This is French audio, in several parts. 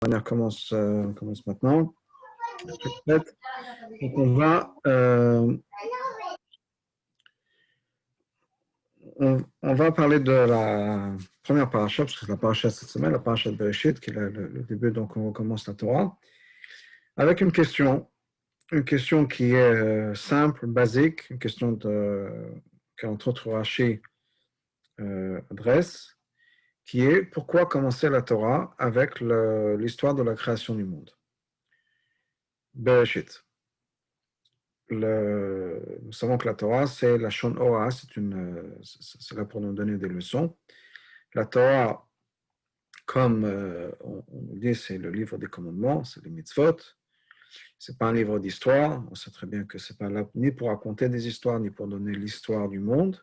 On commence maintenant. Donc on va parler de la première paracha, parce que c'est la paracha cette semaine, la paracha de Bereshit, qui est le début, donc on commence la Torah, avec une question qui est simple, basique, une question qu'entre autres Rashi adresse, qui est pourquoi commencer la Torah avec l'histoire de la création du monde. Bereshit. Nous savons que la Torah, c'est la Shon Ora, c'est là pour nous donner des leçons. La Torah, comme on nous dit, c'est le livre des commandements, c'est les mitzvot. C'est pas un livre d'histoire. On sait très bien que c'est pas là ni pour raconter des histoires, ni pour donner l'histoire du monde.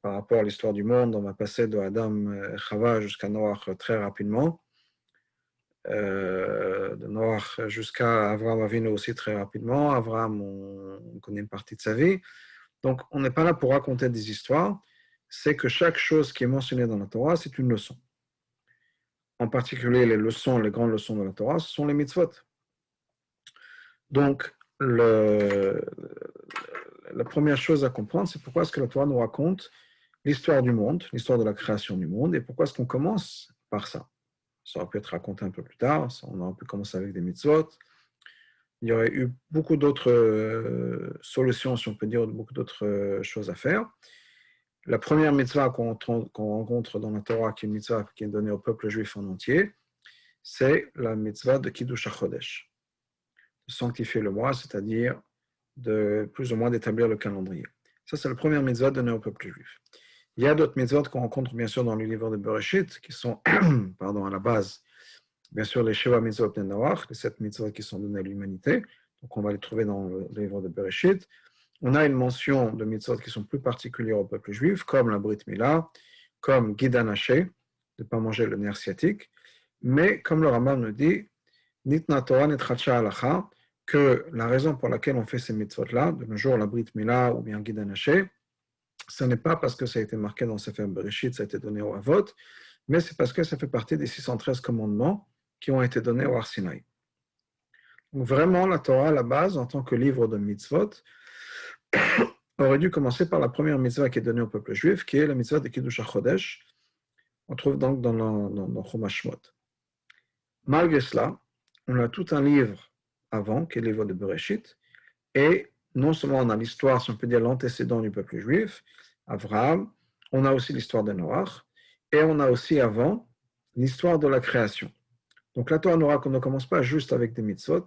Par rapport à l'histoire du monde, on va passer de Adam et Chava jusqu'à Noach très rapidement. De Noach jusqu'à Avraham Avinu aussi très rapidement. Avraham, on connaît une partie de sa vie. Donc, on n'est pas là pour raconter des histoires. C'est que chaque chose qui est mentionnée dans la Torah, c'est une leçon. En particulier, les grandes leçons de la Torah, ce sont les mitzvot. Donc, la première chose à comprendre, c'est pourquoi est-ce que la Torah nous raconte l'histoire du monde, l'histoire de la création du monde, et pourquoi est-ce qu'on commence par ça. Ça aurait pu être raconté un peu plus tard, on aurait pu commencer avec des mitzvot. Il y aurait eu beaucoup d'autres solutions, si on peut dire, beaucoup d'autres choses à faire. La première mitzvah qu'on rencontre dans la Torah, qui est une mitzvah qui est donnée au peuple juif en entier, c'est la mitzvah de Kiddush HaChodesh, de sanctifier le mois, c'est-à-dire de plus ou moins d'établir le calendrier. Ça, c'est la première mitzvah donnée au peuple juif. Il y a d'autres mitzvot qu'on rencontre bien sûr dans le livre de Bereshit, qui sont, à la base, bien sûr, les Sheva mitzvot de Noach, les 7 mitzvot qui sont données à l'humanité. Donc, on va les trouver dans le livre de Bereshit. On a une mention de mitzvot qui sont plus particulières au peuple juif, comme la Brit Mila, comme Gidan Haché, de ne pas manger le nerf sciatique. Mais, comme le Rambam nous dit, Nitna Torah netchacha halacha, que la raison pour laquelle on fait ces mitzvot-là, de nos jours, la Brit Mila ou bien Gidan Haché, ce n'est pas parce que ça a été marqué dans Sefer Bereshit, ça a été donné au Havot, mais c'est parce que ça fait partie des 613 commandements qui ont été donnés au Har Sinaï. Donc vraiment, la Torah, à la base, en tant que livre de mitzvot, aurait dû commencer par la première mitzvah qui est donnée au peuple juif, qui est la mitzvah de Kiddush HaChodesh. On trouve donc dans Chumash Shmot. Malgré cela, on a tout un livre avant, qui est le livre de Bereshit, et non seulement on a l'histoire, si on peut dire l'antécédent du peuple juif, Avraham, on a aussi l'histoire de Noach, et on a aussi avant l'histoire de la création. Donc la Torah ne commence pas juste avec des mitzvot,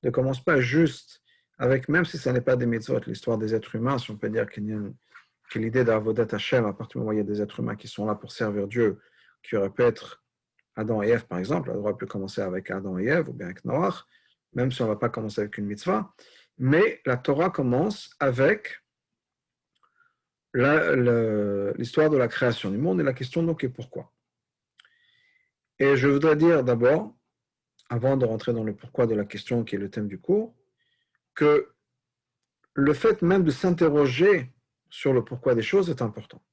ne commence pas juste avec, même si ce n'est pas des mitzvot, l'histoire des êtres humains, si on peut dire qu'il y a l'idée d'Avodat Hashem, à partir du moment où il y a des êtres humains qui sont là pour servir Dieu, qui auraient pu être Adam et Ève par exemple, on aurait pu commencer avec Adam et Ève, ou bien avec Noach, même si on ne va pas commencer avec une mitzvah, mais la Torah commence avec l'histoire de la création du monde, et la question donc est pourquoi. Et je voudrais dire d'abord, avant de rentrer dans le pourquoi de la question qui est le thème du cours, que le fait même de s'interroger sur le pourquoi des choses est important.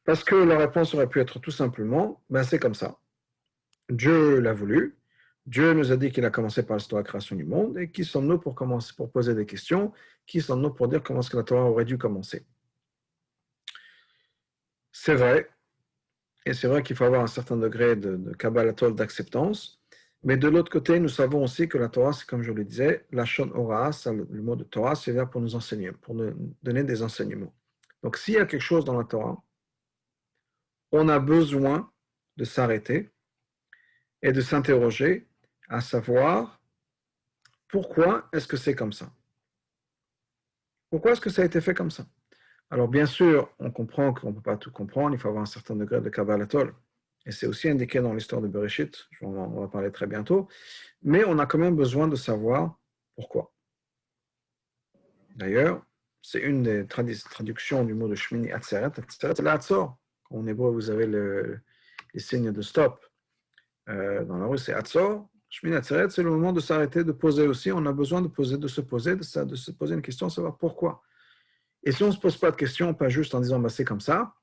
Parce que la réponse aurait pu être tout simplement, c'est comme ça. Dieu l'a voulu, Dieu nous a dit qu'il a commencé par l'histoire de la création du monde, et qui sommes-nous pour poser des questions, qui sommes-nous pour dire comment est-ce que la Torah aurait dû commencer. C'est vrai, et c'est vrai qu'il faut avoir un certain degré de kabbalatol, d'acceptance, mais de l'autre côté, nous savons aussi que la Torah, c'est comme je le disais, la Shon Ora, le mot de Torah, c'est là pour nous enseigner, pour nous donner des enseignements. Donc s'il y a quelque chose dans la Torah, on a besoin de s'arrêter et de s'interroger à savoir pourquoi est-ce que c'est comme ça. Pourquoi est-ce que ça a été fait comme ça? Alors bien sûr, on comprend qu'on ne peut pas tout comprendre, il faut avoir un certain degré de kabbalatol. Et c'est aussi indiqué dans l'histoire de Bereshit, on va parler très bientôt, mais on a quand même besoin de savoir pourquoi. D'ailleurs, c'est une des traductions du mot de Shmini Atzeret. Atzeret, c'est l'Atzor. En hébreu, vous avez les signes de stop. Dans la rue, c'est Atzor. Shmini Atzeret, c'est le moment de s'arrêter, de poser aussi. On a besoin de se poser une question, savoir pourquoi. Et si on ne se pose pas de questions, pas juste en disant c'est comme ça,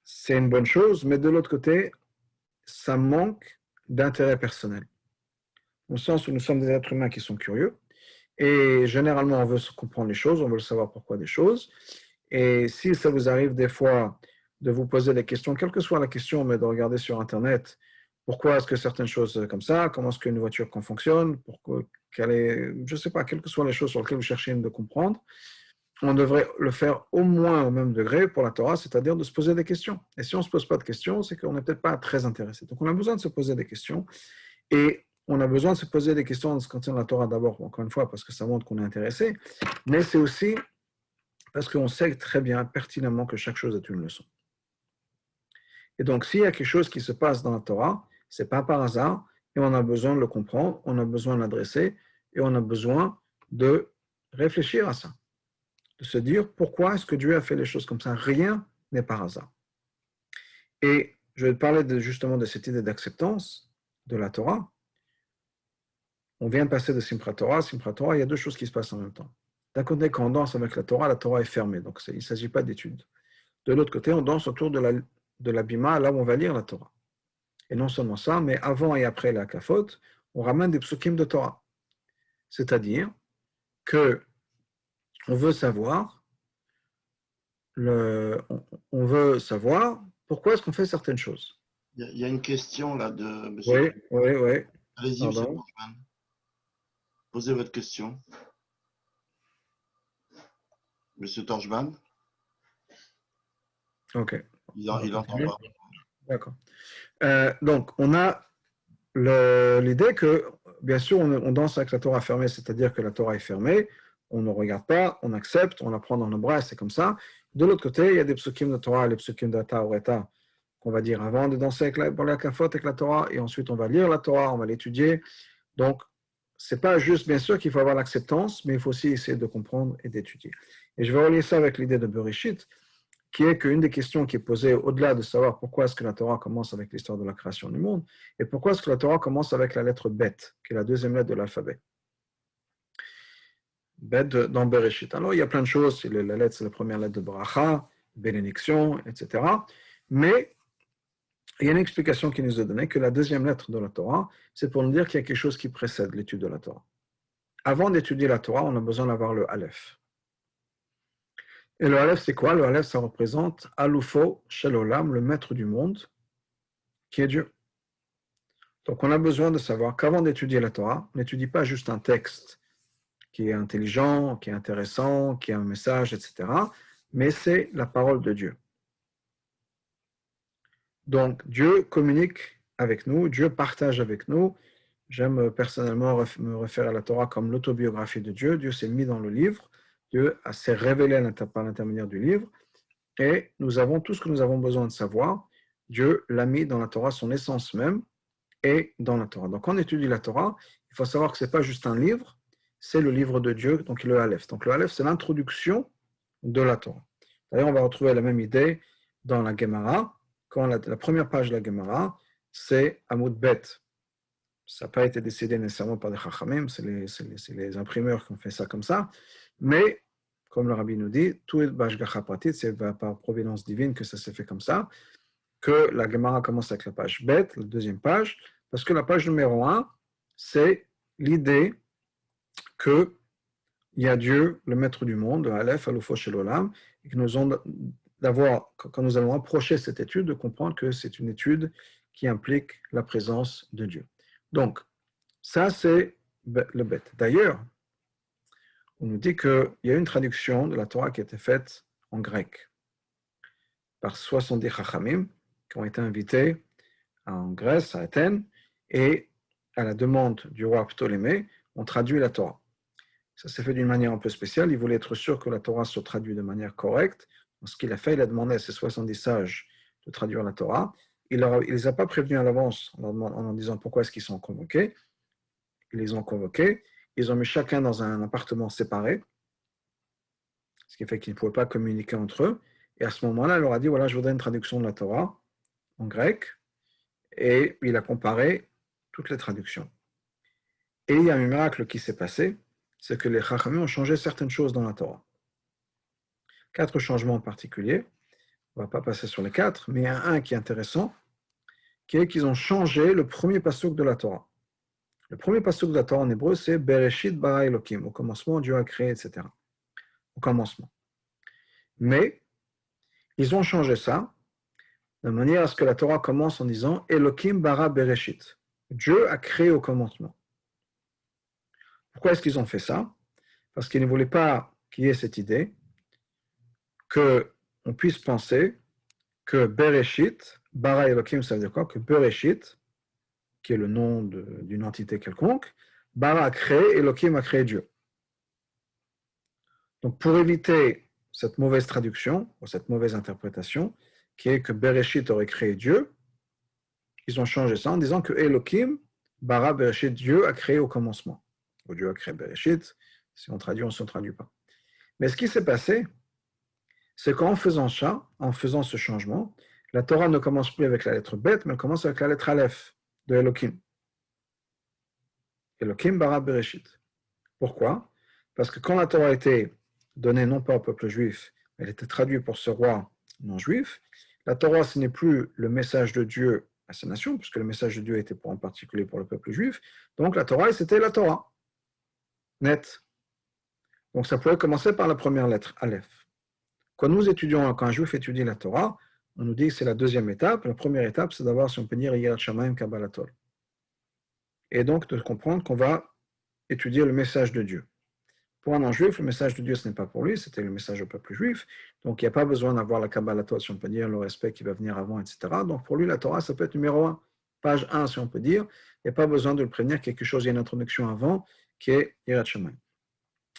c'est une bonne chose, mais de l'autre côté, ça manque d'intérêt personnel, au sens où nous sommes des êtres humains qui sont curieux, et généralement on veut comprendre les choses, on veut savoir pourquoi des choses, et si ça vous arrive des fois de vous poser des questions, quelle que soit la question, mais de regarder sur Internet, pourquoi est-ce que certaines choses comme ça, comment est-ce qu'une voiture fonctionne, pourquoi, quelle est, je ne sais pas, quelles que soient les choses sur lesquelles vous cherchez de comprendre, on devrait le faire au moins au même degré pour la Torah, c'est-à-dire de se poser des questions. Et si on ne se pose pas de questions, c'est qu'on n'est peut-être pas très intéressé. Donc on a besoin de se poser des questions, et on a besoin de se poser des questions en ce qui concerne la Torah d'abord, encore une fois, parce que ça montre qu'on est intéressé, mais c'est aussi parce qu'on sait très bien, pertinemment, que chaque chose est une leçon. Et donc, s'il y a quelque chose qui se passe dans la Torah, ce n'est pas par hasard, et on a besoin de le comprendre, on a besoin de l'adresser, et on a besoin de réfléchir à ça, de se dire pourquoi est-ce que Dieu a fait les choses comme ça. Rien n'est par hasard. Et je vais te parler justement de cette idée d'acceptance de la Torah. On vient de passer de Simchat Torah. Simchat Torah, il y a deux choses qui se passent en même temps. D'un côté, quand on danse avec la Torah est fermée, donc il ne s'agit pas d'études. De l'autre côté, on danse autour de la bima, là où on va lire la Torah. Et non seulement ça, mais avant et après la kafot, on ramène des psukim de Torah. C'est-à-dire que on veut savoir, on veut savoir pourquoi est-ce qu'on fait certaines choses. Il y a une question là de Oui, monsieur. oui. Allez-y, monsieur Pardon. Torchman. Posez votre question. Monsieur Torchman, Ok. il n'entend pas. D'accord. Donc, on a l'idée que, bien sûr, on danse avec la Torah fermée, c'est-à-dire que la Torah est fermée, on ne regarde pas, on accepte, on la prend dans nos bras, c'est comme ça. De l'autre côté, il y a des psukim de Torah, les psukim d'Ata Oreta, qu'on va dire avant de danser pour la kafot avec la Torah, et ensuite on va lire la Torah, on va l'étudier. Donc, c'est pas juste, bien sûr, qu'il faut avoir l'acceptance, mais il faut aussi essayer de comprendre et d'étudier. Et je vais relier ça avec l'idée de Bereshit, qui est qu'une des questions qui est posée, au-delà de savoir pourquoi est-ce que la Torah commence avec l'histoire de la création du monde, et pourquoi est-ce que la Torah commence avec la lettre Bet, qui est la deuxième lettre de l'alphabet. Bet dans Bereshit. Alors, il y a plein de choses, la lettre, c'est la première lettre de Bracha, bénédiction, etc. Mais il y a une explication qui nous est donnée que la deuxième lettre de la Torah, c'est pour nous dire qu'il y a quelque chose qui précède l'étude de la Torah. Avant d'étudier la Torah, on a besoin d'avoir le Aleph. Et le Aleph, c'est quoi? Le Aleph, ça représente Alufo Shel Olam, le maître du monde, qui est Dieu. Donc, on a besoin de savoir qu'avant d'étudier la Torah, on n'étudie pas juste un texte qui est intelligent, qui est intéressant, qui a un message, etc. Mais c'est la parole de Dieu. Donc, Dieu communique avec nous, Dieu partage avec nous. J'aime personnellement me référer à la Torah comme l'autobiographie de Dieu. Dieu s'est mis dans le livre, Dieu s'est révélé par l'intermédiaire du livre, et nous avons tout ce que nous avons besoin de savoir. Dieu l'a mis dans la Torah, son essence même, et dans la Torah. Donc, quand on étudie la Torah, il faut savoir que ce n'est pas juste un livre, c'est le livre de Dieu, donc le Aleph. Donc, le Aleph, c'est l'introduction de la Torah. D'ailleurs, on va retrouver la même idée dans la Gemara, quand la première page de la Gemara, c'est Amud Bet. Ça n'a pas été décidé nécessairement par des Chachamim, c'est les imprimeurs qui ont fait ça comme ça, mais comme le Rabbi nous dit, tout est Bashgacha Pratit, c'est par providence divine que ça s'est fait comme ça, que la Gemara commence avec la page Bet, la deuxième page, parce que la page numéro 1, c'est l'idée qu'il y a Dieu, le maître du monde, Aleph, Alufo Shel Olam, et que nous avons d'avoir, quand nous allons approcher cette étude, de comprendre que c'est une étude qui implique la présence de Dieu. Donc, ça c'est le Bet. D'ailleurs, on nous dit qu'il y a une traduction de la Torah qui a été faite en grec par 70 Chachamim qui ont été invités en Grèce, à Athènes, et à la demande du roi Ptolémée, on traduit la Torah. Ça s'est fait d'une manière un peu spéciale. Il voulait être sûr que la Torah soit traduite de manière correcte. Donc, ce qu'il a fait, il a demandé à ses 70 sages de traduire la Torah. Il ne les a pas prévenus à l'avance en leur disant pourquoi est-ce qu'ils sont convoqués. Ils les ont convoqués. Ils ont mis chacun dans un appartement séparé, ce qui fait qu'ils ne pouvaient pas communiquer entre eux. Et à ce moment-là, il leur a dit, voilà, je voudrais une traduction de la Torah en grec. Et il a comparé toutes les traductions. Et il y a un miracle qui s'est passé, c'est que les Chachamim ont changé certaines choses dans la Torah. 4 changements en particulier. On ne va pas passer sur les 4, mais il y a un qui est intéressant. qui est qu'ils ont changé le premier pasuk de la Torah. Le premier pasuk de la Torah en hébreu, c'est Bereshit bara Elokim. Au commencement, Dieu a créé, etc. Au commencement. Mais ils ont changé ça de manière à ce que la Torah commence en disant Elokim bara Bereshit. Dieu a créé au commencement. Pourquoi est-ce qu'ils ont fait ça? Parce qu'ils ne voulaient pas qu'il y ait cette idée qu'on puisse penser que Bereshit, bara Elokim, ça veut dire quoi? Que Bereshit, qui est le nom d'une entité quelconque, bara a créé, Elokim a créé Dieu. Donc pour éviter cette mauvaise traduction, ou cette mauvaise interprétation, qui est que Bereshit aurait créé Dieu, ils ont changé ça en disant que Elokim, bara Bereshit, Dieu a créé au commencement. Ou Dieu a créé Bereshit, si on traduit, on ne se traduit pas. Mais ce qui s'est passé, c'est qu'en faisant ça, en faisant ce changement, la Torah ne commence plus avec la lettre Bet, mais elle commence avec la lettre Aleph de Elokim. Elokim bara Bereshit. Pourquoi? Parce que quand la Torah a été donnée non pas au peuple juif, elle était traduite pour ce roi non juif, la Torah, ce n'est plus le message de Dieu à sa nation, puisque le message de Dieu était en particulier pour le peuple juif, donc la Torah, c'était la Torah. Net. Donc ça pouvait commencer par la première lettre, Aleph. Quand un juif étudie la Torah, on nous dit que c'est la deuxième étape. La première étape, c'est d'avoir, si on peut dire, Yirat Shamayim Kabbalatol. Et donc de comprendre qu'on va étudier le message de Dieu. Pour un non-juif, le message de Dieu, ce n'est pas pour lui, c'était le message au peuple juif. Donc il n'y a pas besoin d'avoir la Kabbalatol, si on peut dire, le respect qui va venir avant, etc. Donc pour lui, la Torah, ça peut être numéro 1, page 1, si on peut dire. Il n'y a pas besoin de le prévenir quelque chose, il y a une introduction avant, qui est Yirat Shamayim.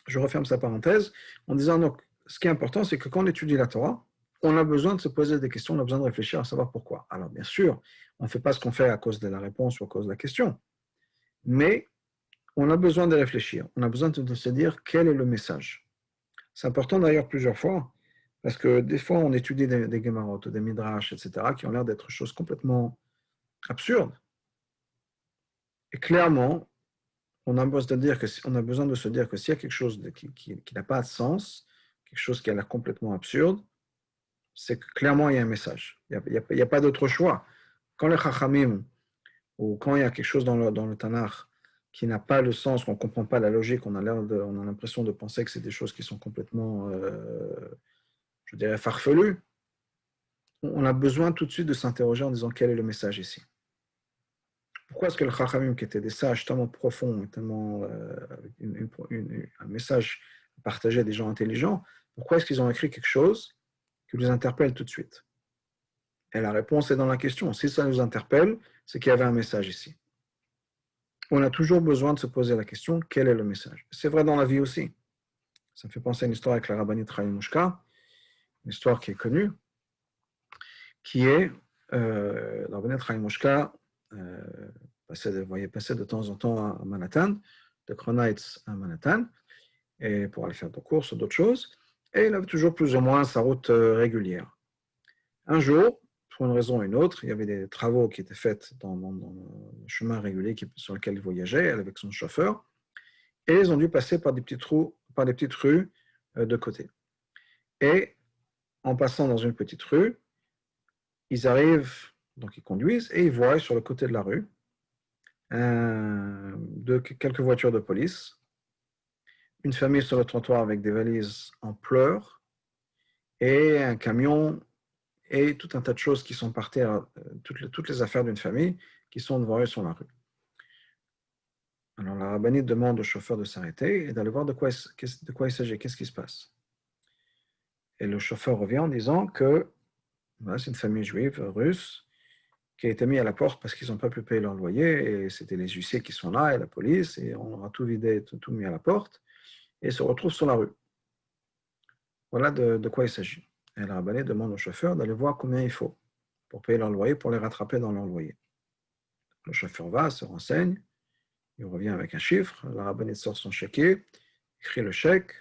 Je referme sa parenthèse en disant donc, ce qui est important, c'est que quand on étudie la Torah, on a besoin de se poser des questions, on a besoin de réfléchir à savoir pourquoi. Alors bien sûr, on ne fait pas ce qu'on fait à cause de la réponse ou à cause de la question, mais on a besoin de réfléchir, on a besoin de se dire quel est le message. C'est important d'ailleurs plusieurs fois, parce que des fois on étudie des Gemarot, des Midrash, etc., qui ont l'air d'être choses complètement absurdes. Et clairement, on a besoin de se dire que s'il y a quelque chose qui n'a pas de sens, quelque chose qui a l'air complètement absurde, c'est que clairement il y a un message. Il n'y a pas d'autre choix. Quand les Chachamim, ou quand il y a quelque chose dans le Tanakh qui n'a pas le sens, qu'on ne comprend pas la logique, on a l'impression de penser que c'est des choses qui sont complètement, je dirais, farfelues, on a besoin tout de suite de s'interroger en disant quel est le message ici. Pourquoi est-ce que le Chachamim, qui étaient des sages tellement profonds, tellement un message partagé à des gens intelligents, pourquoi est-ce qu'ils ont écrit quelque chose qui les interpelle tout de suite? Et la réponse est dans la question. Si ça nous interpelle, c'est qu'il y avait un message ici. On a toujours besoin de se poser la question, quel est le message? C'est vrai dans la vie aussi. Ça me fait penser à une histoire avec la rabbinite Chaim Mushka, une histoire qui est connue, qui est la rabbinite Chaim Mushka voyait passer de temps en temps à Manhattan, de Kronheitz à Manhattan, et pour aller faire des courses ou d'autres choses, et il avait toujours plus ou moins sa route régulière. Un jour, pour une raison ou une autre, il y avait des travaux qui étaient faits dans le chemin régulier sur lequel il voyageait, elle avec son chauffeur, et ils ont dû passer par des petites rues de côté. Et en passant dans une petite rue, ils arrivent, donc ils conduisent, et ils voient sur le côté de la rue quelques voitures de police, une famille sur le trottoir avec des valises en pleurs, et un camion, et tout un tas de choses qui sont par terre, toutes les affaires d'une famille qui sont devant eux sur la rue. Alors la rabbinite demande au chauffeur de s'arrêter et d'aller voir de quoi il s'agit, qu'est-ce qui se passe. Et le chauffeur revient en disant que voilà, c'est une famille juive russe qui a été mise à la porte parce qu'ils n'ont pas pu payer leur loyer, et c'était les huissiers qui sont là et la police, et on aura tout vidé, tout mis à la porte, et se retrouvent sur la rue. Voilà de quoi il s'agit. Et la rabbinite demande au chauffeur d'aller voir combien il faut pour payer leur loyer, pour les rattraper dans leur loyer. Le chauffeur va, se renseigne, il revient avec un chiffre, la rabbinite sort son chéquier, écrit le chèque,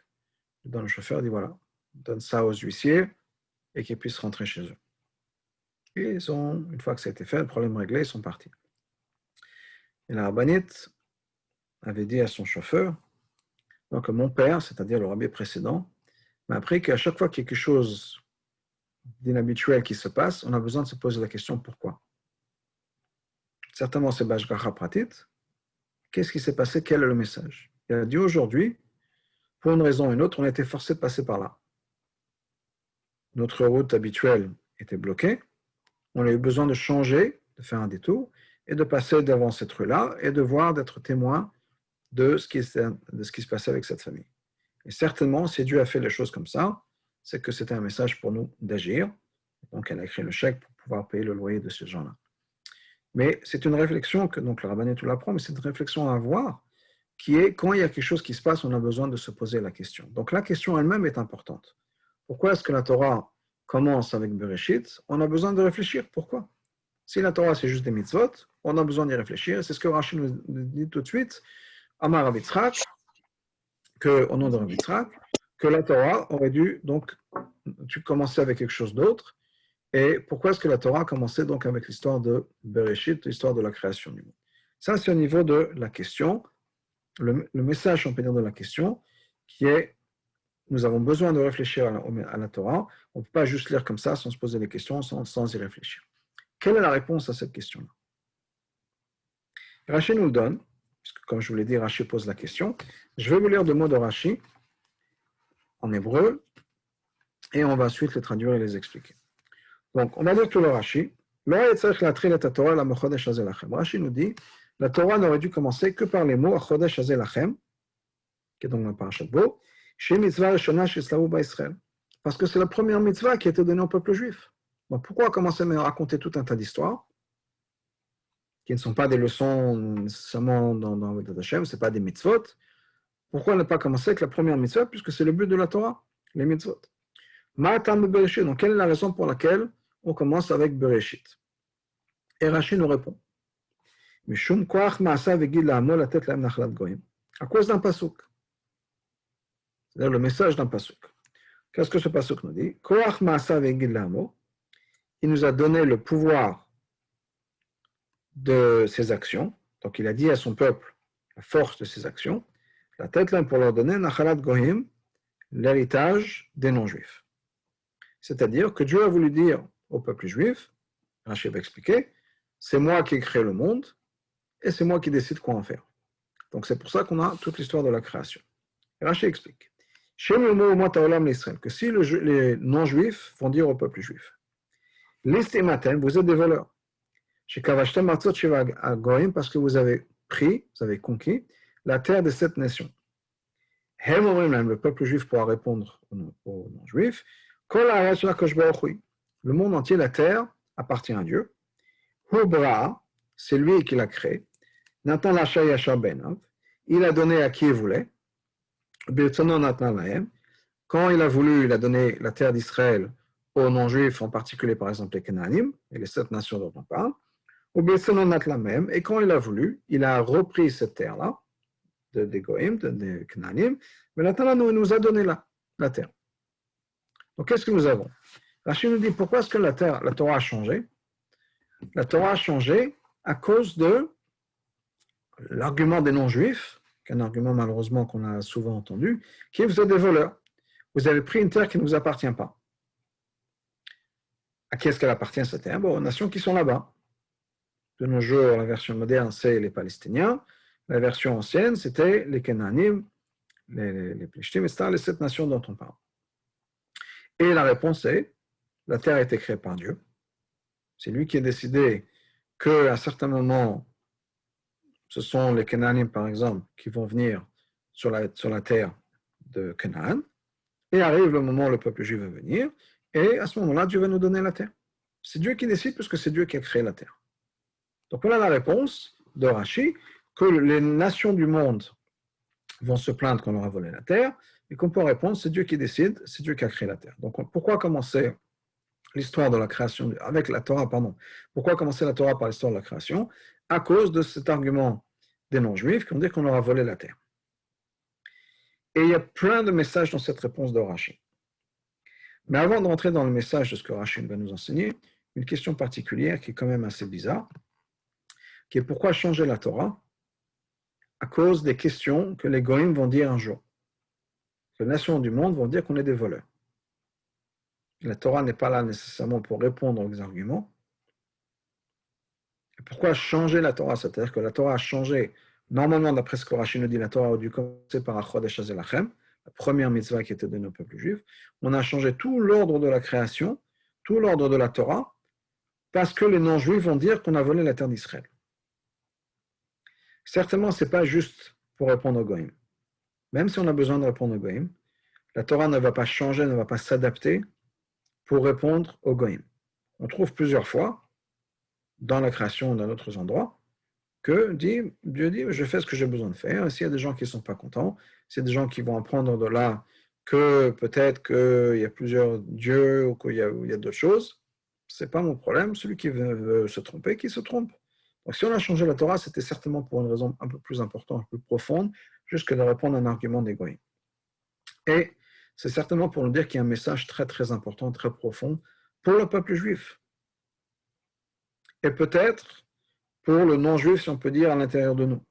le donne au chauffeur, dit voilà, donne ça aux huissiers et qu'ils puissent rentrer chez eux. Et une fois que ça a été fait, le problème réglé, ils sont partis. Et la rabbinite avait dit à son chauffeur, donc mon père, c'est-à-dire le rabbi précédent, m'a appris qu'à chaque fois qu'il y a quelque chose d'inhabituel qui se passe, on a besoin de se poser la question pourquoi. certainement c'est Bashgacha Pratit. Qu'est-ce qui s'est passé? Quel est le message? Il a dit aujourd'hui, pour une raison ou une autre, on a été forcé de passer par là. Notre route habituelle était bloquée. On a eu besoin de changer, de faire un détour et de passer devant cette rue-là et de voir, d'être témoin de ce qui se passait avec cette famille. Et certainement, si Dieu a fait les choses comme ça, c'est que c'était un message pour nous d'agir. Donc, elle a écrit le chèque pour pouvoir payer le loyer de ces gens-là. Mais c'est une réflexion que donc le rabbinat tout l'apprend, mais c'est une réflexion à avoir qui est quand il y a quelque chose qui se passe, on a besoin de se poser la question. Donc la question elle-même est importante. Pourquoi est-ce que la Torah commence avec Bereshit? On a besoin de réfléchir. Pourquoi? Si la Torah c'est juste des mitzvot, on a besoin d'y réfléchir. C'est ce que Rashi nous dit tout de suite, Amar Rav Yitzhak, au nom de Rav Yitzhak, que la Torah aurait dû donc commencer avec quelque chose d'autre. Et pourquoi est-ce que la Torah a commencé donc avec l'histoire de Bereshit, l'histoire de la création du monde? Ça, c'est au niveau de la question, le message, on peut dire, de la question, qui est, nous avons besoin de réfléchir à la Torah. On ne peut pas juste lire comme ça, sans se poser des questions, sans y réfléchir. Quelle est la réponse à cette question-là? Rashi nous le donne, puisque comme je vous l'ai dit, Rashi pose la question. Je vais vous lire deux mots de Rashi en hébreu, et on va ensuite les traduire et les expliquer. Donc, on va dire tout le Rashi. Rashi nous dit, la Torah n'aurait dû commencer que par les mots Chodesh Hazeh Lachem, qui est donc la parashat Bo, chez mitzvah Rishona Sheslavu Ba'Israël. Parce que c'est la première mitzvah qui a été donnée au peuple juif. Donc, pourquoi commencer à raconter tout un tas d'histoires qui ne sont pas des leçons nécessairement dans Vedat Hashem, ce n'est pas des mitzvot? Pourquoi ne pas commencer avec la première mitzvah, puisque c'est le but de la Torah, les mitzvot? Ma'atam Bereshit. Donc, quelle est la raison pour laquelle on commence avec Bereshit? Et Rashi nous répond. Mishum koach ma'asa vegid la'amo latet la'em nachlat goyim. À cause d'un pasuk. C'est-à-dire le message d'un pasuk. Qu'est-ce que ce pasuk nous dit? Koach ma'asa vegid la'amo. Il nous a donné le pouvoir de ses actions. Donc, il a dit à son peuple la force de ses actions. La tête là pour leur donner nachalat goyim, l'héritage des non-juifs. C'est-à-dire que Dieu a voulu dire au peuple juif, Rashi va expliquer, c'est moi qui ai créé le monde et c'est moi qui décide quoi en faire. Donc c'est pour ça qu'on a toute l'histoire de la création. Et Rashi explique que si les non-juifs vont dire au peuple juif, l'estimatem, vous êtes des voleurs. Chez Kavashtem Matzot Shiva Goyim, parce que vous avez pris, vous avez conquis la terre de cette nation. Le peuple juif pourra répondre aux non-juifs, le monde entier, la terre, appartient à Dieu. Hubra, c'est lui qui l'a créé. Natan Lasha Yashar Benav, il a donné à qui il voulait. Quand il a voulu, il a donné la terre d'Israël aux non-juifs, en particulier par exemple les Canaanim, et les 7 nations dont on parle. Et quand il a voulu, il a repris cette terre-là, des Goïm, des Canaanim, mais la nous a donné la terre. Donc qu'est-ce que nous avons? Rashi nous dit pourquoi est-ce que la Torah a changé? La Torah a changé à cause de l'argument des non-juifs, qui est un argument malheureusement qu'on a souvent entendu, qui est vous êtes des voleurs. Vous avez pris une terre qui ne vous appartient pas. À qui est-ce qu'elle appartient cette terre? Aux nations qui sont là-bas. De nos jours, la version moderne, c'est les Palestiniens. La version ancienne, c'était les Canaanim, les Plishtim, etc., les 7 nations dont on parle. Et la réponse est, la terre a été créée par Dieu. C'est lui qui a décidé qu'à un certain moment, ce sont les Canaanim, par exemple, qui vont venir sur la terre de Canaan. Et arrive le moment où le peuple juif va venir. Et à ce moment-là, Dieu va nous donner la terre. C'est Dieu qui décide, puisque c'est Dieu qui a créé la terre. Donc voilà la réponse de Rashi, que les nations du monde vont se plaindre qu'on leur a volé la terre, et qu'on peut répondre, c'est Dieu qui décide, c'est Dieu qui a créé la terre. Donc pourquoi commencer l'histoire de la création, avec la Torah, pourquoi commencer la Torah par l'histoire de la création? À cause de cet argument des non-juifs qui ont dit qu'on leur a volé la terre. Et il y a plein de messages dans cette réponse de Rashi. Mais avant de rentrer dans le message de ce que Rashi va nous enseigner, une question particulière qui est quand même assez bizarre, qui est pourquoi changer la Torah? À cause des questions que les Goïms vont dire un jour. Les nations du monde vont dire qu'on est des voleurs. La Torah n'est pas là nécessairement pour répondre aux arguments. Pourquoi changer la Torah? C'est-à-dire que la Torah a changé. Normalement, d'après ce que Rashi nous dit, la Torah a dû commencer par Achodesh Hazelachem, la première mitzvah qui était donnée au peuple juif. On a changé tout l'ordre de la création, tout l'ordre de la Torah, parce que les non-juifs vont dire qu'on a volé la terre d'Israël. Certainement, ce n'est pas juste pour répondre aux Goïm. Même si on a besoin de répondre aux Goïm, la Torah ne va pas changer, ne va pas s'adapter pour répondre aux Goïm. On trouve plusieurs fois, dans la création ou dans d'autres endroits, que Dieu dit, je fais ce que j'ai besoin de faire. S'il y a des gens qui ne sont pas contents, s'il y a des gens qui vont apprendre de là que peut-être qu'il y a plusieurs dieux ou qu'il y a d'autres choses, ce n'est pas mon problème. Celui qui veut se tromper, qui se trompe. Donc si on a changé la Torah, c'était certainement pour une raison un peu plus importante, un peu plus profonde, juste que de répondre à un argument d'égoïsme. Et c'est certainement pour nous dire qu'il y a un message très très important, très profond pour le peuple juif. Et peut-être pour le non-juif, si on peut dire, à l'intérieur de nous.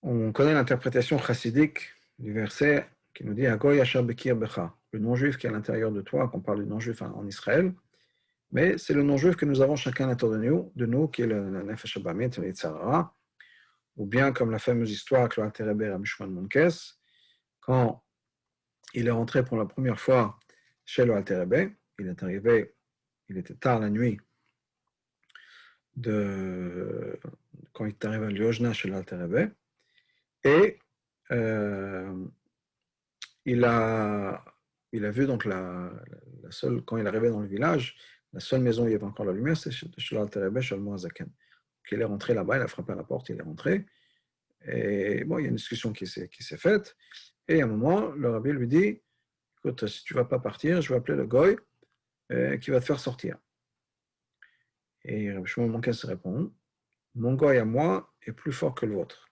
On connaît l'interprétation chassidique du verset qui nous dit « Agoy asher bekir becha », le non-juif qui est à l'intérieur de toi, qu'on parle du non-juif en Israël, mais c'est le non-juif que nous avons chacun à l'intérieur de nous, qui est le nefesh habamit, le yetzer hara, ou bien comme la fameuse histoire avec le Alter Rebbe Rabbi Shimon Monkes, quand il est rentré pour la première fois chez le Alter Rebbe, il est arrivé, il était tard la nuit, quand il est arrivé à Liojna chez le Alter Rebbe, et il a vu donc la seule, quand il est arrivé dans le village, la seule maison où il y avait encore la lumière, c'est chez l'Alter Rebbe, chez le Moazaken. Donc il est rentré là-bas, il a frappé à la porte, il est rentré. Et bon, il y a une discussion qui s'est faite. Et à un moment, le rabbi lui dit, écoute, si tu ne vas pas partir, je vais appeler le goy qui va te faire sortir. Et Rabbi Shimon Monkes répond, mon goy à moi est plus fort que le vôtre.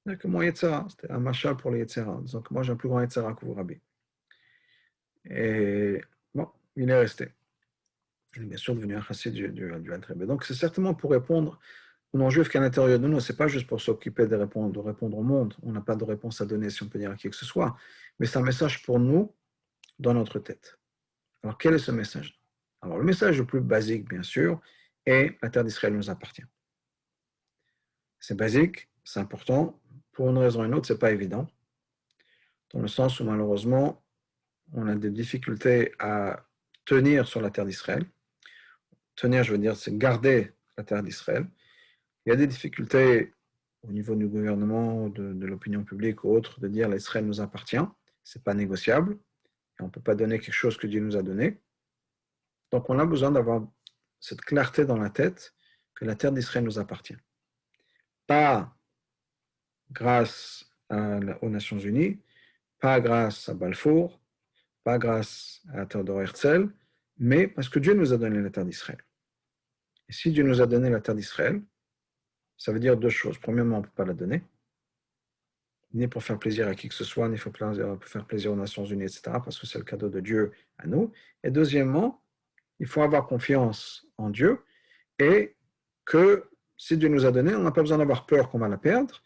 C'est-à-dire que mon Yetzera, c'était un machal pour les Yetzera, disons que moi j'ai un plus grand Yetzera que vous, rabbi. Et bon, il est resté. Il est bien sûr devenu un chassid du Alter Rebbe. Donc c'est certainement pour répondre aux non-juifs qui est à l'intérieur de nous. Ce n'est pas juste pour s'occuper de répondre au monde. On n'a pas de réponse à donner, si on peut dire, à qui que ce soit. Mais c'est un message pour nous, dans notre tête. Alors quel est ce message? Alors le message le plus basique, bien sûr, est la terre d'Israël nous appartient. C'est basique, c'est important. Pour une raison ou une autre, ce n'est pas évident. Dans le sens où malheureusement, on a des difficultés à tenir sur la terre d'Israël. Tenir, je veux dire, c'est garder la terre d'Israël. Il y a des difficultés au niveau du gouvernement, de l'opinion publique ou autre, de dire l'Israël nous appartient. Ce n'est pas négociable. Et on ne peut pas donner quelque chose que Dieu nous a donné. Donc on a besoin d'avoir cette clarté dans la tête que la terre d'Israël nous appartient. Pas grâce aux Nations Unies, pas grâce à Balfour, pas grâce à Theodor Herzl, mais parce que Dieu nous a donné la terre d'Israël. Et si Dieu nous a donné la terre d'Israël, ça veut dire deux choses. Premièrement, on ne peut pas la donner, ni pour faire plaisir à qui que ce soit, ni pour faire plaisir aux Nations Unies, etc., parce que c'est le cadeau de Dieu à nous. Et deuxièmement, il faut avoir confiance en Dieu et que si Dieu nous a donné, on n'a pas besoin d'avoir peur qu'on va la perdre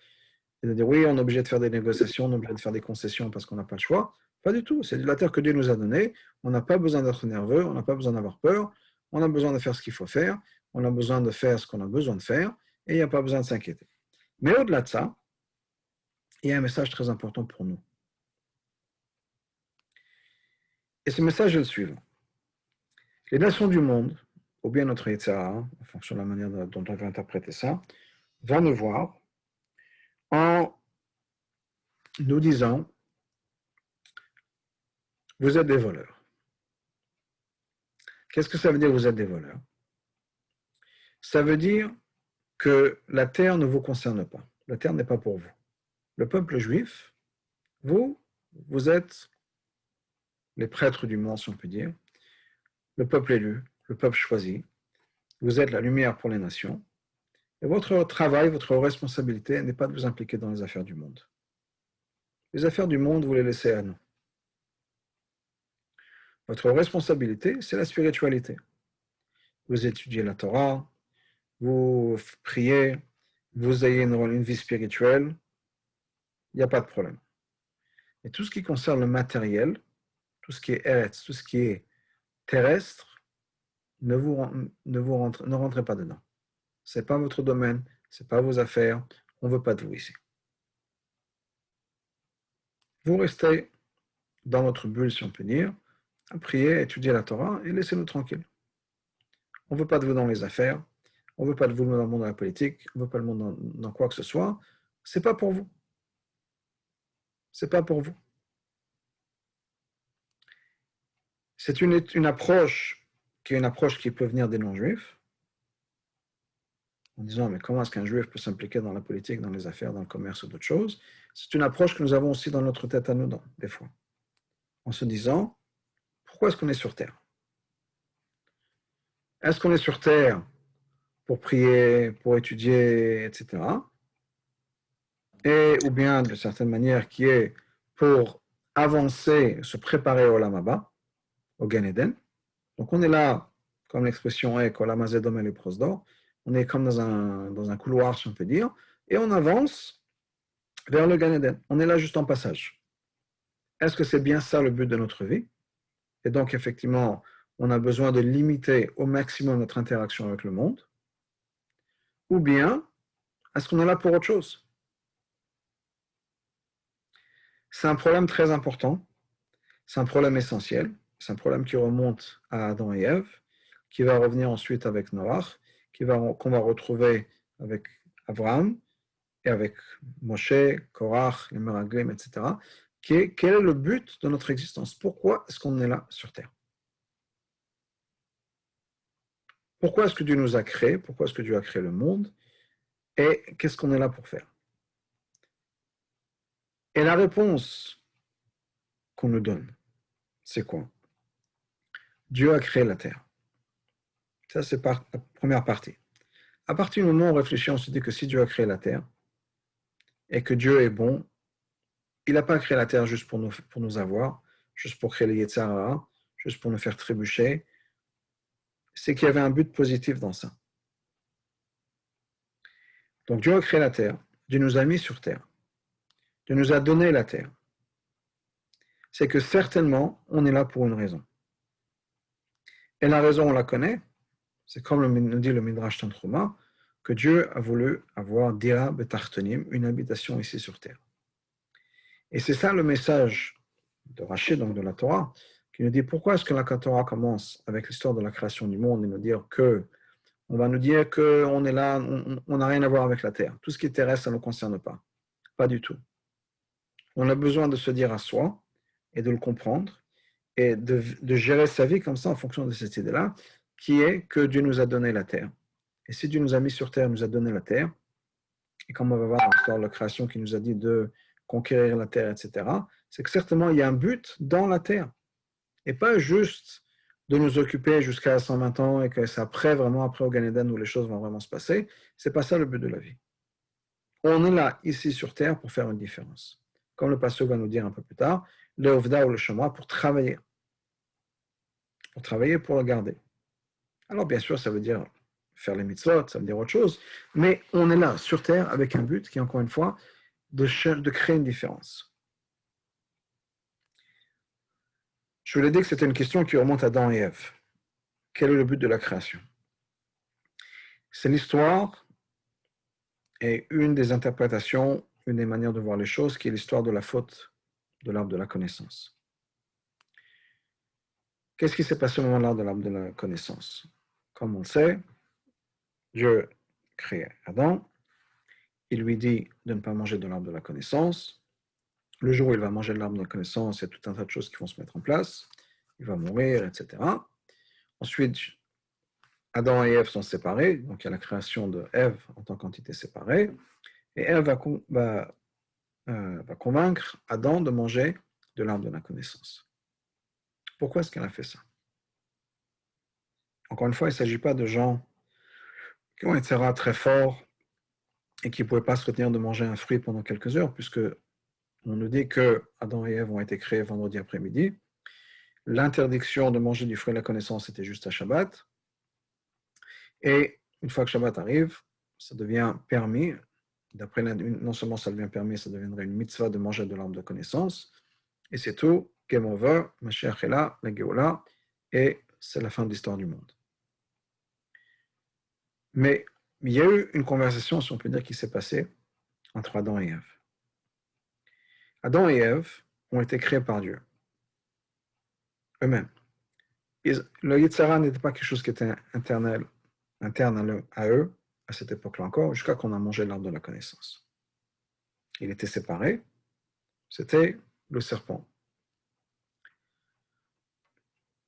et de dire oui, on est obligé de faire des négociations, on est obligé de faire des concessions parce qu'on n'a pas le choix. Pas du tout. C'est de la terre que Dieu nous a donnée. On n'a pas besoin d'être nerveux, on n'a pas besoin d'avoir peur. On a besoin de faire ce qu'il faut faire. On a besoin de faire ce qu'on a besoin de faire et il n'y a pas besoin de s'inquiéter. Mais au-delà de ça, il y a un message très important pour nous. Et ce message est le suivant. Les nations du monde, ou bien notre Yetzirah, en fonction de la manière dont on va interpréter ça, vont nous voir en nous disant vous êtes des voleurs. Qu'est-ce que ça veut dire vous êtes des voleurs? Ça veut dire que la terre ne vous concerne pas. La terre n'est pas pour vous. Le peuple juif, vous êtes les prêtres du monde, si on peut dire, le peuple élu, le peuple choisi. Vous êtes la lumière pour les nations. Et votre travail, votre responsabilité n'est pas de vous impliquer dans les affaires du monde. Les affaires du monde, vous les laissez à nous. Votre responsabilité, c'est la spiritualité. Vous étudiez la Torah, vous priez, vous ayez une vie spirituelle, il n'y a pas de problème. Et tout ce qui concerne le matériel, tout ce qui est eretz, tout ce qui est terrestre, ne rentrez pas dedans. Ce n'est pas votre domaine, ce n'est pas vos affaires, on ne veut pas de vous ici. Vous restez dans votre bulle, si on peut dire, à prier, à étudier la Torah et laissez-nous tranquilles. On ne veut pas de vous dans les affaires, on ne veut pas de vous dans le monde de la politique, on ne veut pas de vous dans quoi que ce soit. Ce n'est pas pour vous. Ce n'est pas pour vous. C'est une approche qui peut venir des non-juifs, en disant, mais comment est-ce qu'un juif peut s'impliquer dans la politique, dans les affaires, dans le commerce ou d'autres choses? C'est une approche que nous avons aussi dans notre tête à nous, des fois, en se disant, pourquoi est-ce qu'on est sur Terre? Est-ce qu'on est sur Terre pour prier, pour étudier, etc. Ou bien, de certaine manière, qui est pour avancer, se préparer au Olam Haba, au Gan Eden. Donc on est là, comme l'expression est, Olam Hazedom et les prosdor, on est comme dans un couloir, si on peut dire, et on avance vers le Gan Eden. On est là juste en passage. Est-ce que c'est bien ça le but de notre vie? Et donc, effectivement, on a besoin de limiter au maximum notre interaction avec le monde. Ou bien, est-ce qu'on est là pour autre chose? C'est un problème très important, c'est un problème essentiel, c'est un problème qui remonte à Adam et Ève, qui va revenir ensuite avec Noach, qu'on va retrouver avec Abraham et avec Moshe, Korach, les Meraglim, etc. Quel est le but de notre existence? Pourquoi est-ce qu'on est là sur Terre? Pourquoi est-ce que Dieu nous a créés? Pourquoi est-ce que Dieu a créé le monde? Et qu'est-ce qu'on est là pour faire? Et la réponse qu'on nous donne, c'est quoi? Dieu a créé la Terre. Ça, c'est la première partie. À partir du moment où on réfléchit, on se dit que si Dieu a créé la Terre et que Dieu est bon, il n'a pas créé la Terre juste pour nous avoir, juste pour créer les Yetzer Hara, juste pour nous faire trébucher. C'est qu'il y avait un but positif dans ça. Donc Dieu a créé la Terre, Dieu nous a mis sur Terre, Dieu nous a donné la Terre. C'est que certainement, on est là pour une raison. Et la raison, on la connaît, c'est comme nous dit le Midrash Tantruma, que Dieu a voulu avoir Dira Betartonim, une habitation ici sur Terre. Et c'est ça le message de Rashi, donc de la Torah, qui nous dit pourquoi est-ce que la Torah commence avec l'histoire de la création du monde et nous dire que on va nous dire qu'on est là, on n'a rien à voir avec la terre. Tout ce qui est terrestre, ça ne nous concerne pas. Pas du tout. On a besoin de se dire à soi et de le comprendre et de gérer sa vie comme ça en fonction de cette idée-là, qui est que Dieu nous a donné la terre. Et si Dieu nous a mis sur terre, nous a donné la terre, et comme on va voir dans l'histoire de la création qui nous a dit de conquérir la terre, etc., c'est que certainement il y a un but dans la terre. Et pas juste de nous occuper jusqu'à 120 ans et que c'est vraiment après au Gan Eden où les choses vont vraiment se passer. C'est pas ça le but de la vie. On est là, ici sur Terre, pour faire une différence. Comme le pasteur va nous dire un peu plus tard, le Ovda ou le Shema, pour travailler. Pour travailler, pour le garder. Alors bien sûr, ça veut dire faire les mitzvot, ça veut dire autre chose, mais on est là, sur Terre, avec un but qui est encore une fois de créer une différence. Je vous l'ai dit que c'était une question qui remonte à Adam et Ève. Quel est le but de la création? C'est l'histoire et une des interprétations, une des manières de voir les choses, qui est l'histoire de la faute de l'arbre de la connaissance. Qu'est-ce qui s'est passé au moment de l'arbre de la connaissance? Comme on le sait, Dieu crée Adam, il lui dit de ne pas manger de l'arbre de la connaissance. Le jour où il va manger de l'arbre de la connaissance, il y a tout un tas de choses qui vont se mettre en place. Il va mourir, etc. Ensuite, Adam et Ève sont séparés, donc il y a la création de Ève en tant qu'entité séparée, et Ève va convaincre Adam de manger de l'arbre de la connaissance. Pourquoi est-ce qu'elle a fait ça? Encore une fois, il ne s'agit pas de gens qui ont été très forts et qui ne pouvaient pas se retenir de manger un fruit pendant quelques heures, puisque on nous dit que Adam et Ève ont été créés vendredi après-midi. L'interdiction de manger du fruit de la connaissance était juste à Shabbat. Et une fois que Shabbat arrive, ça devient permis. Non seulement ça devient permis, ça deviendrait une mitzvah de manger de l'arbre de connaissance. Et c'est tout. Game over. Mashiach est là, la Géoula. Et c'est la fin de l'histoire du monde. Mais il y a eu une conversation, si on peut dire, qui s'est passée entre Adam et Ève. Adam et Ève ont été créés par Dieu, eux-mêmes. Le Yitzhara n'était pas quelque chose qui était interne à eux, à cette époque-là encore, jusqu'à qu'on a mangé l'arbre de la connaissance. Il était séparé, c'était le serpent.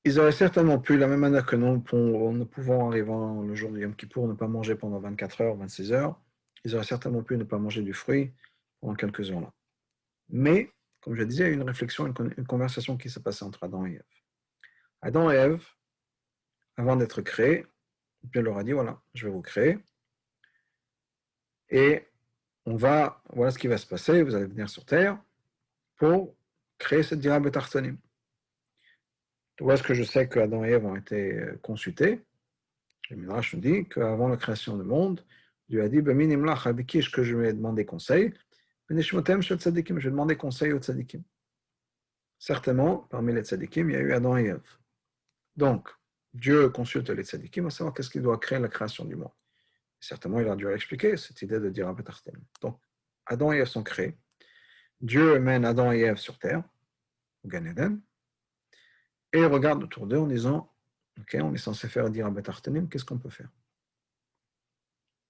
Ils auraient certainement pu, de la même manière que nous pouvons arriver le jour du Yom Kippour, ne pas manger pendant 24 heures, 26 heures, ils auraient certainement pu ne pas manger du fruit pendant quelques heures là. Mais, comme je disais, il y a eu une réflexion, une conversation qui s'est passée entre Adam et Ève. Adam et Ève, avant d'être créés, Dieu leur a dit, voilà, je vais vous créer, et voilà ce qui va se passer, vous allez venir sur Terre pour créer cette dira betartonim. Où est-ce que je sais qu'Adam et Ève ont été consultés? Le Midrash nous dit qu'avant la création du monde, Dieu a dit, que je lui ai demandé conseil, je vais demander conseil aux tzadikim. Certainement, parmi les tzadikim, il y a eu Adam et Ève. Donc, Dieu consulte les tzadikim à savoir qu'est-ce qu'il doit créer la création du monde. Et certainement, il a dû expliquer cette idée de dire betartonim. Donc, Adam et Ève sont créés. Dieu mène Adam et Ève sur terre, au Gan Eden, et regarde autour d'eux en disant, ok, on est censé faire dire betartonim, qu'est-ce qu'on peut faire?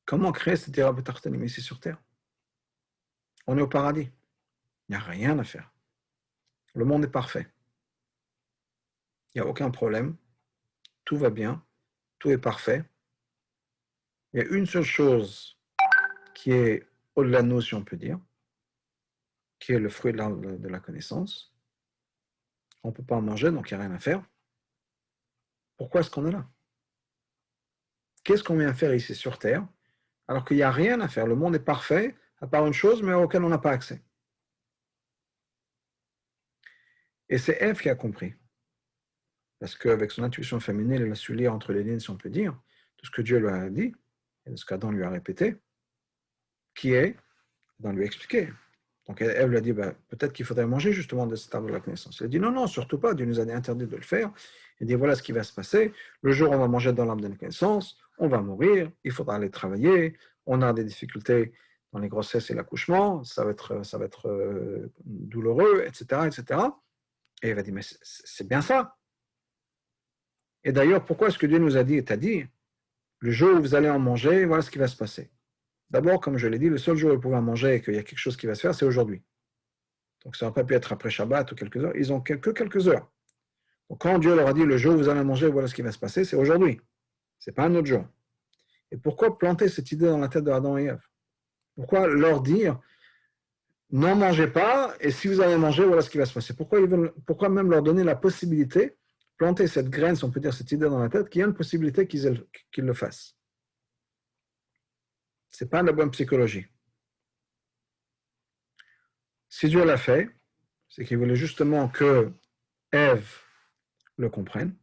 Comment créer cette dire betartonim ici sur terre? On est au paradis. Il n'y a rien à faire. Le monde est parfait. Il n'y a aucun problème. Tout va bien. Tout est parfait. Il y a une seule chose qui est au-delà de nous, si on peut dire, qui est le fruit de la connaissance. On ne peut pas en manger, donc il n'y a rien à faire. Pourquoi est-ce qu'on est là? Qu'est-ce qu'on vient faire ici sur Terre, alors qu'il n'y a rien à faire? Le monde est parfait, à part une chose, mais auquel on n'a pas accès. Et c'est Ève qui a compris. Parce qu'avec son intuition féminine, elle a su lire entre les lignes, si on peut dire, de ce que Dieu lui a dit, et de ce qu'Adam lui a répété, qui est d'en lui expliquer. Donc Ève lui a dit, peut-être qu'il faudrait manger justement de cet arbre de la connaissance. Elle a dit, non, non, surtout pas, Dieu nous a interdit de le faire. Elle dit, voilà ce qui va se passer, le jour où on va manger dans l'arbre de la connaissance, on va mourir, il faudra aller travailler, on a des difficultés dans les grossesses et l'accouchement, ça va être douloureux, etc., etc. Et elle va dire, mais c'est bien ça. Et d'ailleurs, pourquoi est-ce que Dieu nous a dit, et t'a dit, le jour où vous allez en manger, voilà ce qui va se passer. D'abord, comme je l'ai dit, le seul jour où ils pouvaient en manger et qu'il y a quelque chose qui va se faire, c'est aujourd'hui. Donc ça n'aurait pas pu être après Shabbat ou quelques heures. Ils ont que quelques heures. Donc quand Dieu leur a dit, le jour où vous allez manger, voilà ce qui va se passer, c'est aujourd'hui. Ce n'est pas un autre jour. Et pourquoi planter cette idée dans la tête d'Adam et Ève? Pourquoi leur dire, n'en mangez pas, et si vous allez manger, voilà ce qui va se passer? Pourquoi même leur donner la possibilité, planter cette graine, si on peut dire cette idée dans la tête, qu'il y a une possibilité qu'ils le fassent? Ce n'est pas de la bonne psychologie. Si Dieu l'a fait, c'est qu'il voulait justement que Ève le comprenne.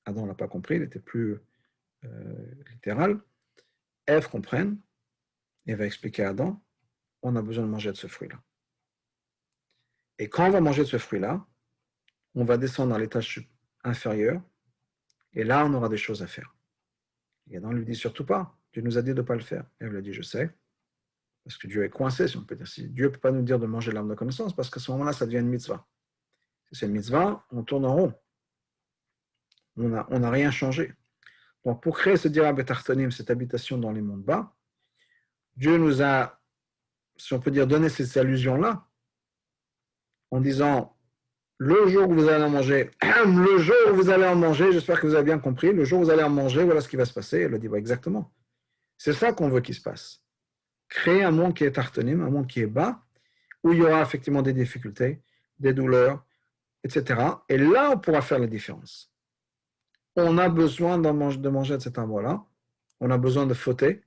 Adam ne l'a pas compris, il était plus littéral. Ève comprenne et va expliquer à Adam, on a besoin de manger de ce fruit-là. Et quand on va manger de ce fruit-là, on va descendre dans l'étage inférieur, et là, on aura des choses à faire. Et Adam lui dit surtout pas, Dieu nous a dit de ne pas le faire. Ève lui dit, je sais, parce que Dieu est coincé, si on peut dire. Si Dieu ne peut pas nous dire de manger l'arbre de connaissance, parce qu'à ce moment-là, ça devient une mitzvah. Si c'est une mitzvah, on tourne en rond. On n'a rien changé. Donc, pour créer ce dira betartonim, cette habitation dans les mondes bas, Dieu nous a, si on peut dire, donné ces allusions-là, en disant, le jour où vous allez en manger, le jour où vous allez en manger, j'espère que vous avez bien compris, le jour où vous allez en manger, voilà ce qui va se passer. Elle a dit, exactement. C'est ça qu'on veut qu'il se passe. Créer un monde qui est tartonim, un monde qui est bas, où il y aura effectivement des difficultés, des douleurs, etc. Et là, on pourra faire la différence. On a besoin de manger de cet arbre-là, on a besoin de fauter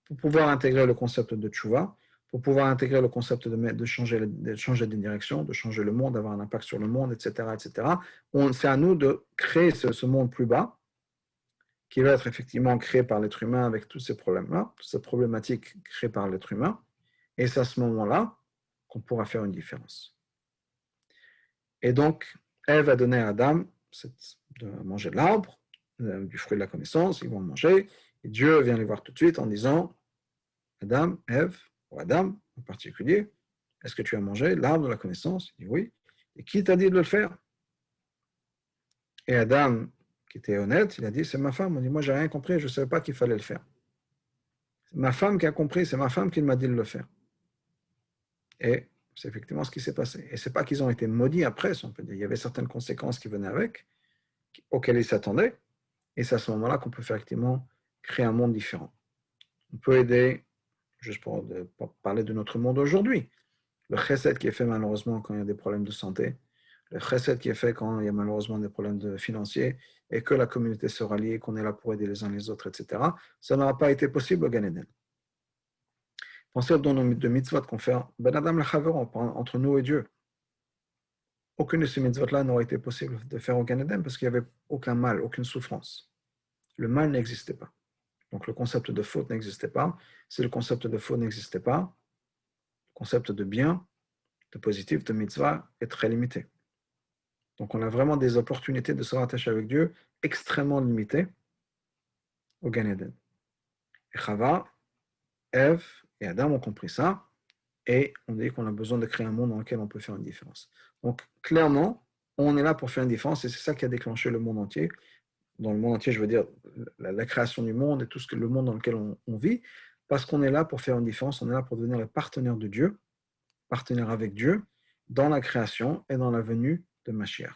pour pouvoir intégrer le concept de tchouva, pour pouvoir intégrer le concept de changer de direction, de changer le monde, d'avoir un impact sur le monde, etc. etc. C'est à nous de créer ce monde plus bas, qui va être effectivement créé par l'être humain avec tous ces problèmes-là, toutes ces problématiques créées par l'être humain, et c'est à ce moment-là qu'on pourra faire une différence. Et donc, Ève a donné à Adam de manger de l'arbre, du fruit de la connaissance, ils vont manger, Et Dieu vient les voir tout de suite en disant, Adam, Ève, ou Adam en particulier, est-ce que tu as mangé l'arbre de la connaissance? Il dit oui. Et qui t'a dit de le faire? Et Adam, qui était honnête, il a dit, c'est ma femme. On dit, moi, j'ai rien compris, je ne savais pas qu'il fallait le faire. C'est ma femme qui a compris, c'est ma femme qui m'a dit de le faire. Et c'est effectivement ce qui s'est passé. Et ce n'est pas qu'ils ont été maudits après, si on peut dire. Il y avait certaines conséquences qui venaient avec, auxquelles ils s'attendaient. Et c'est à ce moment-là qu'on peut effectivement créer un monde différent. On peut aider, juste pour parler de notre monde aujourd'hui, le chesed qui est fait malheureusement quand il y a des problèmes de santé, le chesed qui est fait quand il y a malheureusement des problèmes financiers et que la communauté se rallie, qu'on est là pour aider les uns les autres, etc. Ça n'aura pas été possible au Gan Eden. Pensez dans nos mitzvot qu'on fait Ben Adam l'Chaver entre nous et Dieu. Aucune de ces mitzvot-là n'aurait été possible de faire au Gan Eden parce qu'il n'y avait aucun mal, aucune souffrance. Le mal n'existait pas. Donc le concept de faute n'existait pas. Si le concept de faute n'existait pas, le concept de bien, de positif, de mitzvah est très limité. Donc on a vraiment des opportunités de se rattacher avec Dieu extrêmement limitées au Gan Eden. Et Chava, Ève et Adam ont compris ça, et on dit qu'on a besoin de créer un monde dans lequel on peut faire une différence. Donc clairement, on est là pour faire une différence, et c'est ça qui a déclenché le monde entier. Dans le monde entier, je veux dire la création du monde et tout le monde dans lequel on vit, parce qu'on est là pour faire une différence, on est là pour devenir le partenaire de Dieu, partenaire avec Dieu, dans la création et dans la venue de Mashiach.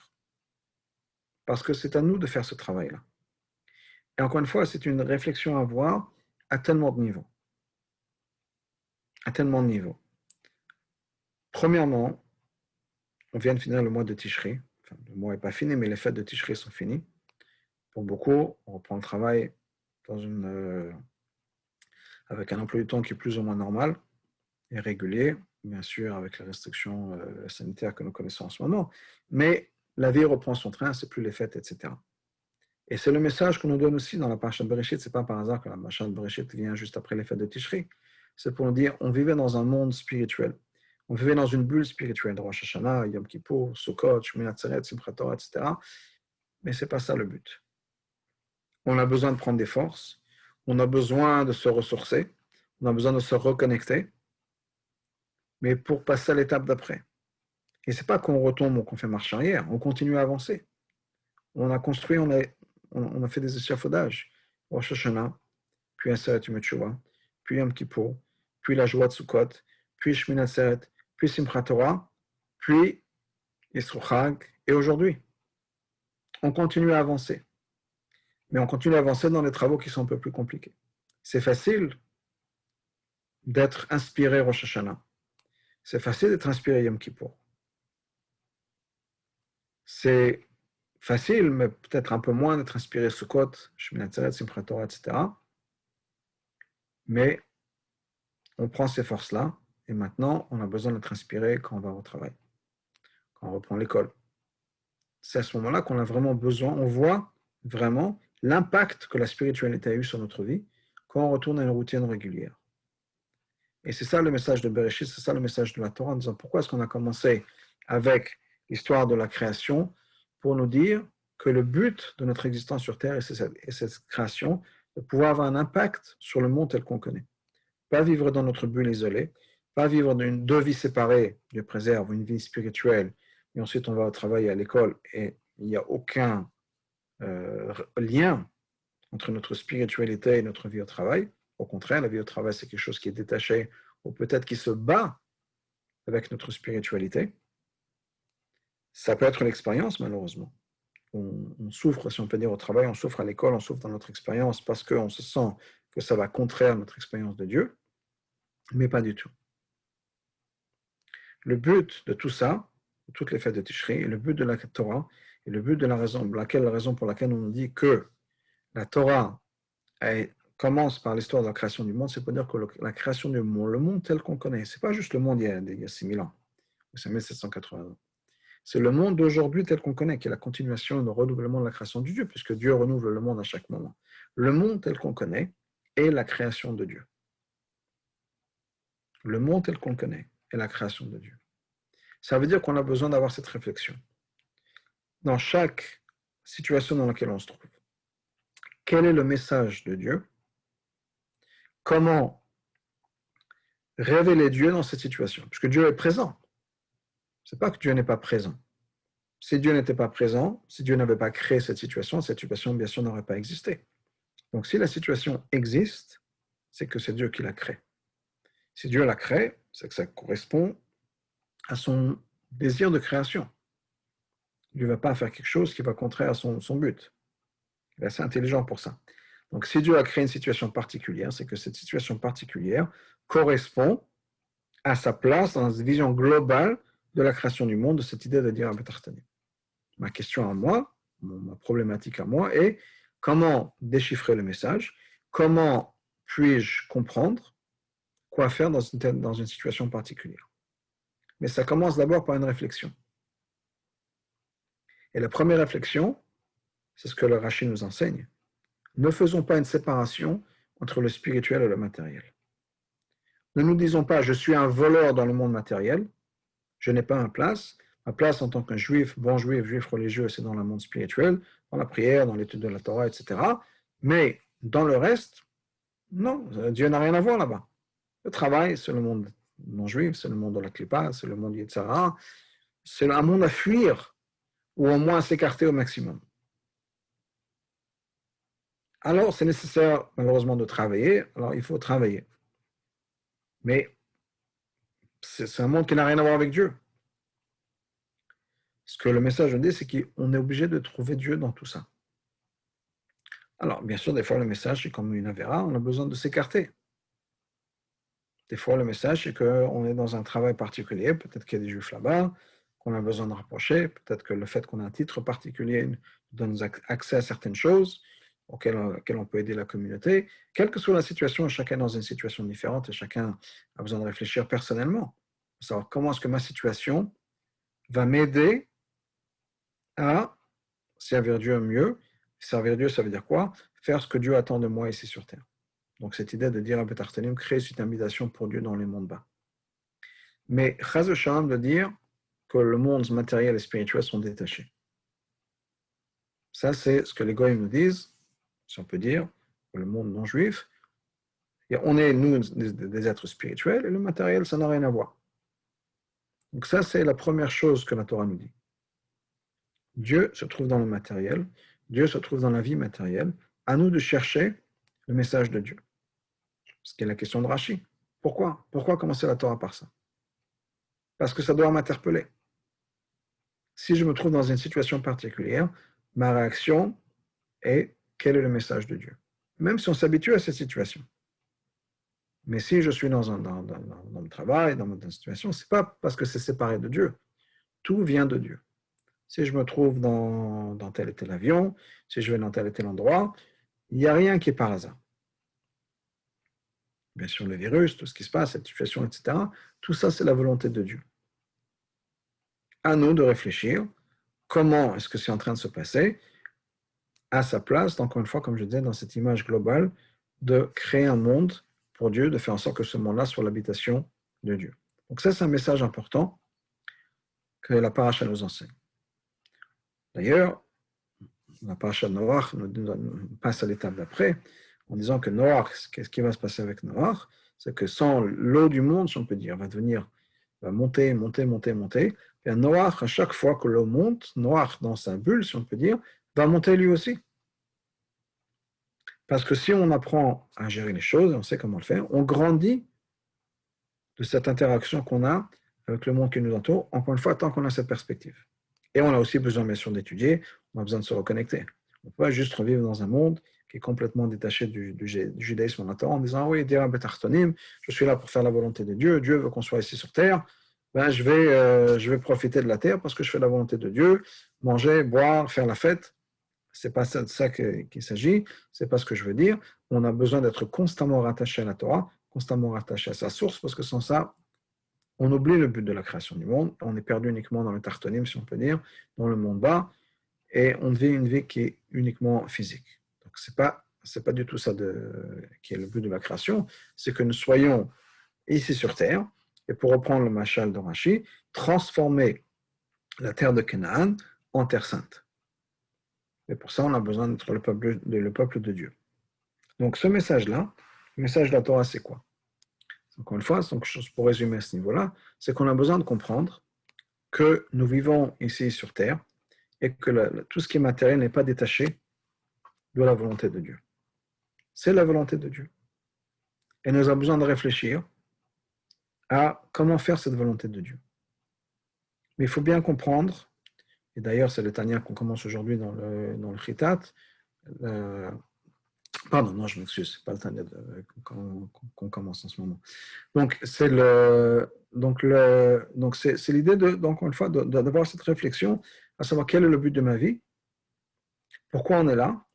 Parce que c'est à nous de faire ce travail-là. Et encore une fois, c'est une réflexion à avoir à tellement de niveaux. À tellement de niveaux. Premièrement, on vient de finir le mois de Tishri. Enfin, le mois n'est pas fini, mais les fêtes de Tishri sont finies. Pour beaucoup, on reprend le travail avec un emploi du temps qui est plus ou moins normal et régulier, bien sûr avec les restrictions sanitaires que nous connaissons en ce moment. Mais la vie reprend son train, c'est plus les fêtes, etc. Et c'est le message qu'on nous donne aussi dans la Parashat Bereshit. Ce n'est pas par hasard que la Parashat Bereshit vient juste après les fêtes de Tishri. C'est pour nous dire on vivait dans un monde spirituel. On vivait dans une bulle spirituelle, Rosh Hashanah, Yom Kippur, Sukkot, Shmini Atzeret, Simchat Torah, etc. Mais ce n'est pas ça le but. On a besoin de prendre des forces, on a besoin de se ressourcer, on a besoin de se reconnecter, mais pour passer à l'étape d'après. Et ce n'est pas qu'on retombe ou qu'on fait marche arrière, on continue à avancer. On a construit, on a fait des échafaudages. Rosh Hashanah, puis Aseret Yom Teshuvah, puis Yom Kippur, puis la joie de Sukkot, puis Shmini Atzeret, puis Simchat Torah, puis Yisro Chag, et aujourd'hui. On continue à avancer. Mais on continue à avancer dans des travaux qui sont un peu plus compliqués. C'est facile d'être inspiré Rosh Hashanah. C'est facile d'être inspiré Yom Kippur. C'est facile, mais peut-être un peu moins d'être inspiré Sukkot, Shmini Atzeret, Simchat Torah, etc. Mais on prend ces forces-là, et maintenant, on a besoin d'être inspiré quand on va au travail, quand on reprend l'école. C'est à ce moment-là qu'on a vraiment besoin, on voit vraiment l'impact que la spiritualité a eu sur notre vie quand on retourne à une routine régulière. Et c'est ça le message de Bereshit, c'est ça le message de la Torah, en disant pourquoi est-ce qu'on a commencé avec l'histoire de la création pour nous dire que le but de notre existence sur Terre et cette création, de pouvoir avoir un impact sur le monde tel qu'on connaît. Pas vivre dans notre bulle isolée, pas vivre deux vies séparées, Dieu préserve, une vie spirituelle, et ensuite on va au travail et à l'école, et il n'y a aucun lien entre notre spiritualité et notre vie au travail. Au contraire, la vie au travail, c'est quelque chose qui est détaché, ou peut-être qui se bat avec notre spiritualité. Ça peut être l'expérience, malheureusement. On souffre, si on peut dire, au travail, on souffre à l'école, on souffre dans notre expérience parce qu'on se sent que ça va contraire notre expérience de Dieu, mais pas du tout. Le but de tout ça, de toutes les fêtes de Tishri, et le but de la Torah, et le but de la raison pour laquelle on dit que la Torah commence par l'histoire de la création du monde, c'est pour dire que la création du monde, le monde tel qu'on connaît, ce n'est pas juste le monde il y a 6000 ans, c'est 1780 ans. C'est le monde d'aujourd'hui tel qu'on connaît, qui est la continuation et le renouvellement de la création de Dieu, puisque Dieu renouvelle le monde à chaque moment. Le monde tel qu'on connaît est la création de Dieu. Le monde tel qu'on connaît est la création de Dieu. Ça veut dire qu'on a besoin d'avoir cette réflexion. Dans chaque situation dans laquelle on se trouve, quel est le message de Dieu comment révéler Dieu dans cette situation. Puisque Dieu est présent. Ce n'est pas que Dieu n'est pas présent. Si Dieu n'était pas présent, si Dieu n'avait pas créé cette situation, bien sûr, n'aurait pas existé. Donc, si la situation existe, c'est que c'est Dieu qui la crée. Si Dieu la crée, c'est que ça correspond à son désir de création. Dieu ne va pas faire quelque chose qui va contraire à son but. Il est assez intelligent pour ça. Donc, si Dieu a créé une situation particulière, c'est que cette situation particulière correspond à sa place dans la vision globale de la création du monde, de cette idée de dire Betartanim. Ma question à moi, ma problématique à moi est comment déchiffrer le message, comment puis-je comprendre quoi faire dans une situation particulière. Mais ça commence d'abord par une réflexion. Et la première réflexion, c'est ce que le Rashi nous enseigne. Ne faisons pas une séparation entre le spirituel et le matériel. Ne nous disons pas, je suis un voleur dans le monde matériel, je n'ai pas ma place. Ma place en tant qu'un juif, bon juif, juif religieux, c'est dans le monde spirituel, dans la prière, dans l'étude de la Torah, etc. Mais dans le reste, non, Dieu n'a rien à voir là-bas. Le travail, c'est le monde non juif, c'est le monde de la Klippa, c'est le monde Yetzara, c'est un monde à fuir, ou au moins à s'écarter au maximum. Alors, c'est nécessaire, malheureusement, de travailler, alors il faut travailler. Mais c'est un monde qui n'a rien à voir avec Dieu. Ce que le message nous dit, c'est qu'on est obligé de trouver Dieu dans tout ça. Alors, bien sûr, des fois, le message, c'est comme une avéra, on a besoin de s'écarter. Des fois, le message, c'est qu'on est dans un travail particulier, peut-être qu'il y a des juifs là-bas, qu'on a besoin de rapprocher, peut-être que le fait qu'on a un titre particulier nous donne accès à certaines choses auxquelles on peut aider la communauté. Quelle que soit la situation, chacun est dans une situation différente et chacun a besoin de réfléchir personnellement. Savoir comment est-ce que ma situation va m'aider à servir Dieu mieux. Servir Dieu, ça veut dire quoi? Faire ce que Dieu attend de moi ici sur terre. Donc cette idée de dire à Betartanim, créer cette invitation pour Dieu dans les mondes bas. Mais Chaz Shalom veut dire que le monde matériel et spirituel sont détachés. Ça, c'est ce que les Goïms nous disent, si on peut dire, que le monde non juif, on est, nous, des êtres spirituels, et le matériel, ça n'a rien à voir. Donc ça, c'est la première chose que la Torah nous dit. Dieu se trouve dans le matériel, Dieu se trouve dans la vie matérielle. À nous de chercher le message de Dieu. Ce qui est la question de Rashi. Pourquoi? Pourquoi commencer la Torah par ça? Parce que ça doit m'interpeller. Si je me trouve dans une situation particulière, ma réaction est quel est le message de Dieu? Même si on s'habitue à cette situation. Mais si je suis dans le travail, dans une situation, ce n'est pas parce que c'est séparé de Dieu. Tout vient de Dieu. Si je me trouve dans tel et tel avion, si je vais dans tel et tel endroit, il n'y a rien qui est par hasard. Bien sûr, le virus, tout ce qui se passe, cette situation, etc., tout ça, c'est la volonté de Dieu. À nous de réfléchir, comment est-ce que c'est en train de se passer, à sa place, encore une fois, comme je disais, dans cette image globale, de créer un monde pour Dieu, de faire en sorte que ce monde-là soit l'habitation de Dieu. Donc ça, c'est un message important que la paracha nous enseigne. D'ailleurs, la paracha de Noach nous passe à l'étape d'après, en disant que Noach, qu'est-ce qui va se passer avec Noach? C'est que sans l'eau du monde, si on peut dire, va monter. Et Noach, à chaque fois que l'eau monte, Noach, dans sa bulle, si on peut dire, va monter lui aussi. Parce que si on apprend à gérer les choses, on sait comment le faire, on grandit de cette interaction qu'on a avec le monde qui nous entoure, encore une fois, tant qu'on a cette perspective. Et on a aussi besoin, bien sûr, d'étudier, on a besoin de se reconnecter. On ne peut pas juste revivre dans un monde qui est complètement détaché du judaïsme en attendant, en disant, oui, Dira Betartonim, je suis là pour faire la volonté de Dieu, Dieu veut qu'on soit ici sur terre, ben, je vais profiter de la terre parce que je fais la volonté de Dieu, manger, boire, faire la fête. Ce n'est pas de ça qu'il s'agit, ce n'est pas ce que je veux dire. On a besoin d'être constamment rattaché à la Torah, constamment rattaché à sa source, parce que sans ça, on oublie le but de la création du monde, on est perdu uniquement dans le tartonim, si on peut dire, dans le monde bas, et on vit une vie qui est uniquement physique. Donc, c'est pas du tout ça qui est le but de la création, c'est que nous soyons ici sur terre, et pour reprendre le machal de Rashi, transformer la terre de Canaan en terre sainte. Et pour ça, on a besoin d'être le peuple de Dieu. Donc, ce message-là, Le message de la Torah, c'est quoi? Encore une fois, donc, pour résumer à ce niveau-là, c'est qu'on a besoin de comprendre que nous vivons ici sur Terre et que tout ce qui est matériel n'est pas détaché de la volonté de Dieu. C'est la volonté de Dieu. Et nous avons besoin de réfléchir à comment faire cette volonté de Dieu. Mais il faut bien comprendre, et d'ailleurs c'est le Tanya qu'on commence aujourd'hui dans le Chitat, pardon, non, je m'excuse, c'est pas le Tanya qu'on commence en ce moment. Donc c'est l'idée encore une fois d'avoir cette réflexion à savoir quel est le but de ma vie, pourquoi on est là.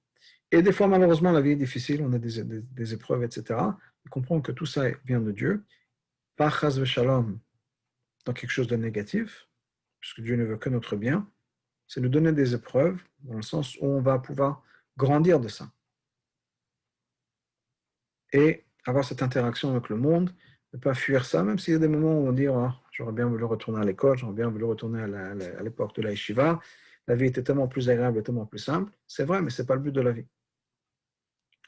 Et des fois, malheureusement, la vie est difficile, on a des épreuves, etc. On comprend que tout ça vient de Dieu, pas chas v'shalom dans quelque chose de négatif, puisque Dieu ne veut que notre bien, c'est nous donner des épreuves, dans le sens où on va pouvoir grandir de ça. Et avoir cette interaction avec le monde, ne pas fuir ça, même s'il y a des moments où on dit oh, j'aurais bien voulu retourner à l'école, j'aurais bien voulu retourner à l'époque de la yeshiva, la vie était tellement plus agréable et tellement plus simple. C'est vrai, mais ce n'est pas le but de la vie.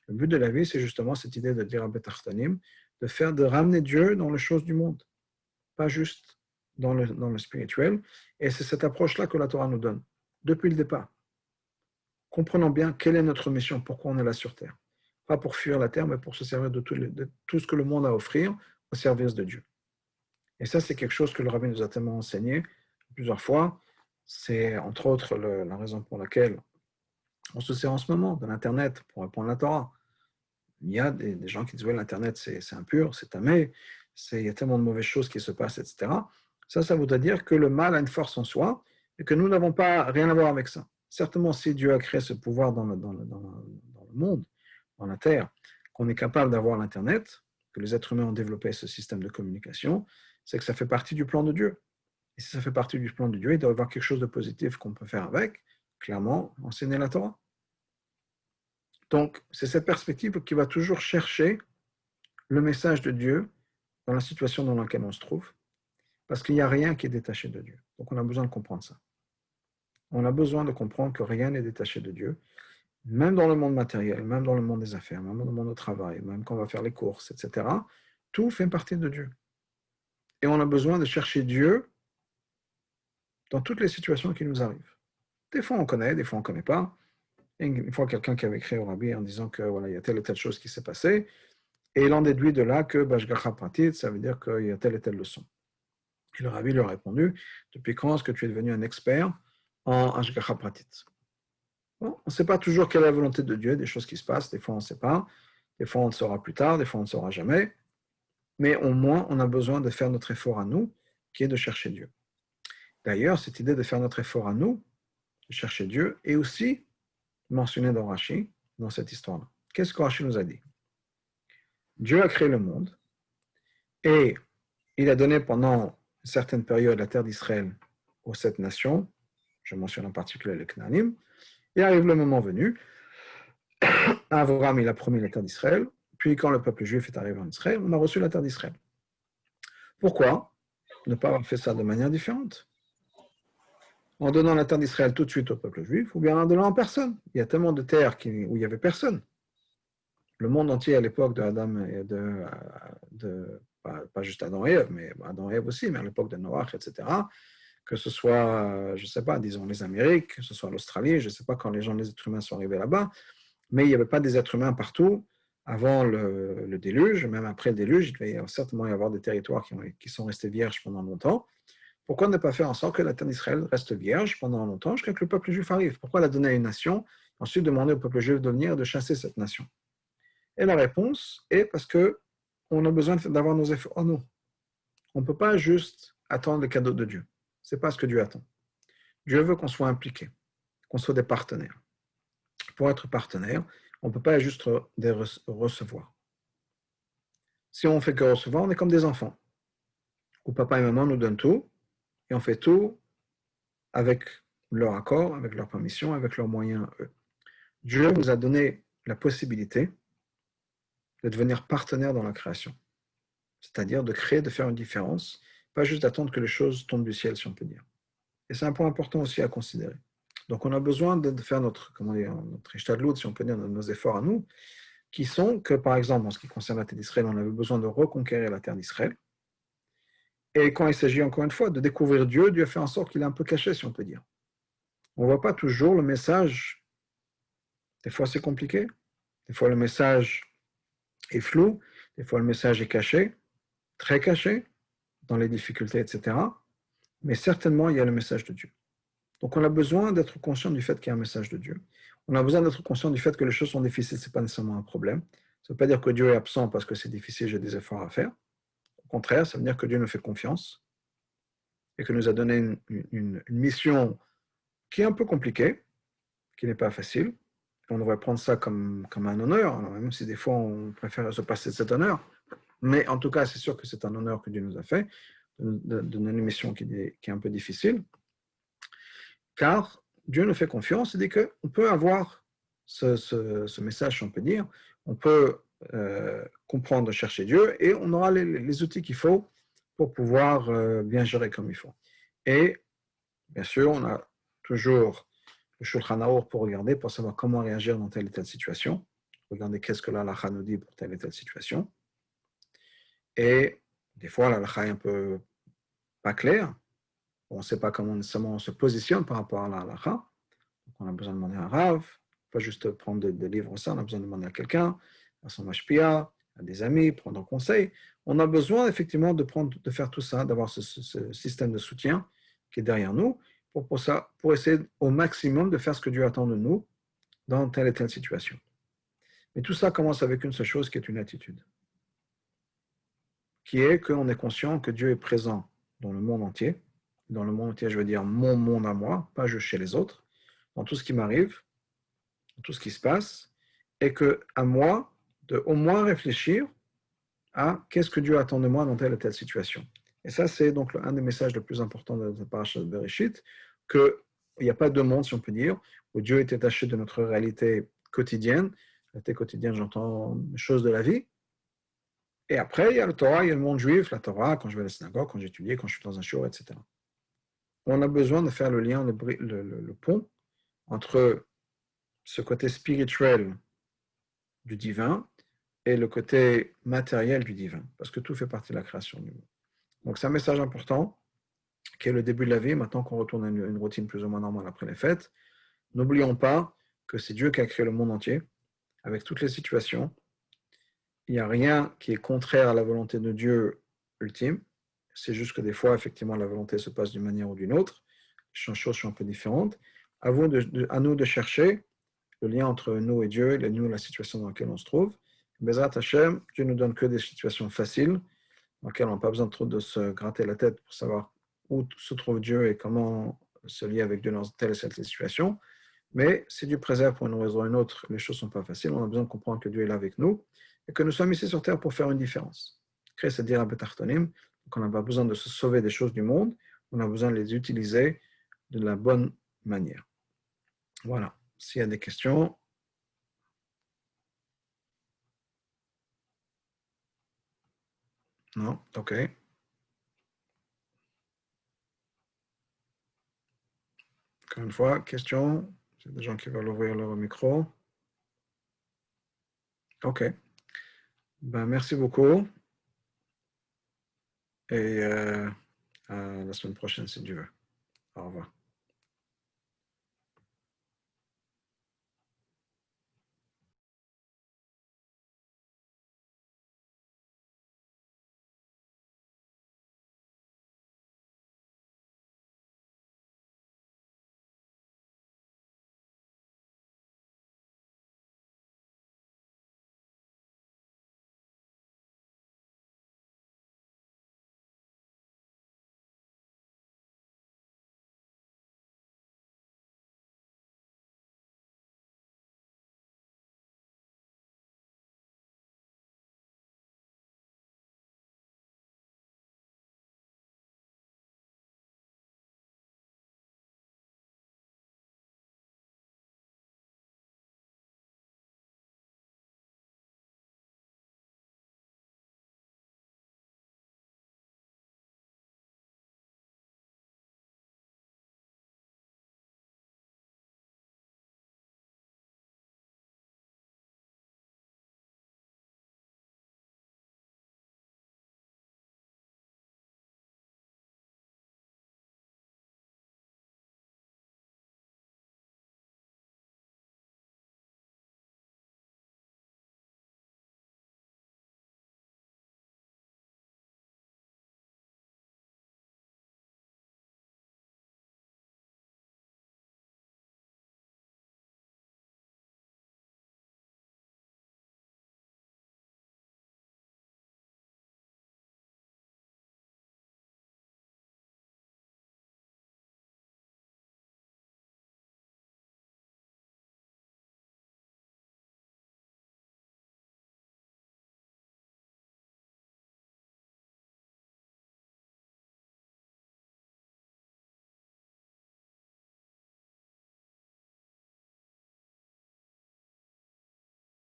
Le but de la vie, c'est justement cette idée de dire à Betartanim, de ramener Dieu dans les choses du monde, pas juste dans le spirituel. Et c'est cette approche-là que la Torah nous donne, depuis le départ. Comprenons bien quelle est notre mission, pourquoi on est là sur Terre. Pas pour fuir la Terre, mais pour se servir de tout ce que le monde a à offrir au service de Dieu. Et ça, c'est quelque chose que le rabbin nous a tellement enseigné plusieurs fois. C'est entre autres la raison pour laquelle on se sert en ce moment de l'Internet pour apprendre la Torah. Il y a des gens qui disent que l'Internet, c'est impur, c'est tamé, il y a tellement de mauvaises choses qui se passent, etc. Ça voudrait dire que le mal a une force en soi et que nous n'avons pas rien à voir avec ça. Certainement, si Dieu a créé ce pouvoir dans le monde, dans la Terre, qu'on est capable d'avoir l'Internet, que les êtres humains ont développé ce système de communication, c'est que ça fait partie du plan de Dieu. Et si ça fait partie du plan de Dieu, il doit y avoir quelque chose de positif qu'on peut faire avec, clairement, enseigner la Torah. Donc, c'est cette perspective qui va toujours chercher le message de Dieu dans la situation dans laquelle on se trouve, parce qu'il n'y a rien qui est détaché de Dieu. Donc, on a besoin de comprendre ça. On a besoin de comprendre que rien n'est détaché de Dieu, même dans le monde matériel, même dans le monde des affaires, même dans le monde du travail, même quand on va faire les courses, etc. Tout fait partie de Dieu. Et on a besoin de chercher Dieu dans toutes les situations qui nous arrivent. Des fois, on connaît, des fois, on ne connaît pas. Et une fois, quelqu'un qui avait écrit au rabbi en disant que voilà, il y a telle et telle chose qui s'est passée, et il en déduit de là que Bashgacha Pratit, ça veut dire qu'il y a telle et telle leçon. Et le rabbi lui a répondu, depuis quand est-ce que tu es devenu un expert en Ashgacha Pratit? Bon, on ne sait pas toujours quelle est la volonté de Dieu, des choses qui se passent, des fois on ne sait pas, des fois on le saura plus tard, des fois on ne saura jamais, mais au moins on a besoin de faire notre effort à nous, qui est de chercher Dieu. D'ailleurs, cette idée de faire notre effort à nous, de chercher Dieu, est aussi mentionnée dans Rashi, dans cette histoire-là. Qu'est-ce que Rashi nous a dit? Dieu a créé le monde et il a donné pendant une certaine période la terre d'Israël aux 7 nations, je mentionne en particulier les Knanim, et arrive le moment venu, Abraham il a promis la terre d'Israël, puis quand le peuple juif est arrivé en Israël, on a reçu la terre d'Israël. Pourquoi ne pas avoir fait ça de manière différente? En donnant la terre d'Israël tout de suite au peuple juif, ou bien en donnant en personne. Il y a tellement de terres où il n'y avait personne. Le monde entier à l'époque de Adam et pas juste Adam et Ève, mais Adam et Ève aussi, mais à l'époque de Noach, etc., que ce soit, je ne sais pas, disons les Amériques, que ce soit l'Australie, je ne sais pas quand les êtres humains sont arrivés là-bas, mais il n'y avait pas des êtres humains partout avant le déluge, même après le déluge, il devait certainement y avoir des territoires qui sont restés vierges pendant longtemps. Pourquoi ne pas faire en sorte que la terre d'Israël reste vierge pendant longtemps jusqu'à ce que le peuple juif arrive? Pourquoi la donner à une nation, ensuite demander au peuple juif de venir et de chasser cette nation? Et la réponse est parce qu'on a besoin d'avoir nos efforts en nous. On ne peut pas juste attendre les cadeaux de Dieu. Ce n'est pas ce que Dieu attend. Dieu veut qu'on soit impliqués, qu'on soit des partenaires. Pour être partenaire, on ne peut pas juste recevoir. Si on ne fait que recevoir, on est comme des enfants, où papa et maman nous donnent tout, et on fait tout avec leur accord, avec leur permission, avec leurs moyens, eux. Dieu nous a donné la possibilité de devenir partenaire dans la création. C'est-à-dire de créer, de faire une différence, pas juste d'attendre que les choses tombent du ciel, si on peut dire. Et c'est un point important aussi à considérer. Donc on a besoin de faire notre ishtadlout, si on peut dire, nos efforts à nous, qui sont que, par exemple, en ce qui concerne la terre d'Israël, on avait besoin de reconquérir la terre d'Israël. Et quand il s'agit encore une fois de découvrir Dieu, Dieu fait en sorte qu'il est un peu caché, si on peut dire. On ne voit pas toujours le message. Des fois, c'est compliqué. Des fois, le message est flou. Des fois, le message est caché, très caché, dans les difficultés, etc. Mais certainement, il y a le message de Dieu. Donc, on a besoin d'être conscient du fait qu'il y a un message de Dieu. On a besoin d'être conscient du fait que les choses sont difficiles, ce n'est pas nécessairement un problème. Ça ne veut pas dire que Dieu est absent parce que c'est difficile, j'ai des efforts à faire. Au contraire, ça veut dire que Dieu nous fait confiance et que nous a donné une mission qui est un peu compliquée, qui n'est pas facile. On devrait prendre ça comme un honneur, alors même si des fois on préfère se passer de cet honneur. Mais en tout cas, c'est sûr que c'est un honneur que Dieu nous a fait, de donner une mission qui est un peu difficile. Car Dieu nous fait confiance et dit qu'on peut avoir ce message, si on peut dire, on peut comprendre, chercher Dieu, et on aura les outils qu'il faut pour pouvoir bien gérer comme il faut. Et bien sûr, on a toujours le Shulchan Aruch pour regarder, pour savoir comment réagir dans telle et telle situation. Regarder qu'est-ce que l'Halakha nous dit pour telle et telle situation. Et des fois, l'Halakha est un peu pas claire. On ne sait pas comment nécessairement on se positionne par rapport à l'Halakha. Donc, on a besoin de demander à un Rav, pas juste prendre des livres, ça, on a besoin de demander à quelqu'un, à son mashpia, à des amis, prendre conseil. On a besoin effectivement de faire tout ça, d'avoir ce système de soutien qui est derrière nous, pour essayer au maximum de faire ce que Dieu attend de nous dans telle et telle situation. Mais tout ça commence avec une seule chose qui est une attitude, qui est qu'on est conscient que Dieu est présent dans le monde entier. Dans le monde entier, je veux dire mon monde à moi, pas juste chez les autres, dans tout ce qui m'arrive, dans tout ce qui se passe, et que à moi de au moins réfléchir à qu'est-ce que Dieu attend de moi dans telle et telle situation. Et ça, c'est donc un des messages les plus importants de la paracha de Bereshit, qu'il n'y a pas de monde, si on peut dire, où Dieu est détaché de notre réalité quotidienne. La réalité quotidienne, j'entends les choses de la vie. Et après, il y a le Torah, il y a le monde juif, la Torah, quand je vais à la synagogue, quand j'étudie, quand je suis dans un show, etc. On a besoin de faire le lien, le pont entre ce côté spirituel du divin et le côté matériel du divin, parce que tout fait partie de la création du monde. Donc c'est un message important, qui est le début de la vie, maintenant qu'on retourne à une routine plus ou moins normale après les fêtes. N'oublions pas que c'est Dieu qui a créé le monde entier, avec toutes les situations. Il n'y a rien qui est contraire à la volonté de Dieu ultime. C'est juste que des fois, effectivement, la volonté se passe d'une manière ou d'une autre. Les choses sont un peu différentes. À nous de chercher le lien entre nous et Dieu, et nous, la situation dans laquelle on se trouve. Bezrat Hashem, Dieu ne nous donne que des situations faciles, dans lesquelles on n'a pas besoin trop de se gratter la tête pour savoir où se trouve Dieu et comment se lier avec Dieu dans telle et telle situation. Mais si Dieu préserve pour une raison ou une autre, les choses ne sont pas faciles. On a besoin de comprendre que Dieu est là avec nous et que nous sommes ici sur terre pour faire une différence. Créer, c'est dire à Betartonim, qu'on n'a pas besoin de se sauver des choses du monde, on a besoin de les utiliser de la bonne manière. Voilà. S'il y a des questions. Non? OK. Encore une fois, question. Il y a des gens qui veulent ouvrir leur micro. OK. Ben, merci beaucoup. Et à la semaine prochaine, si Dieu veut. Au revoir.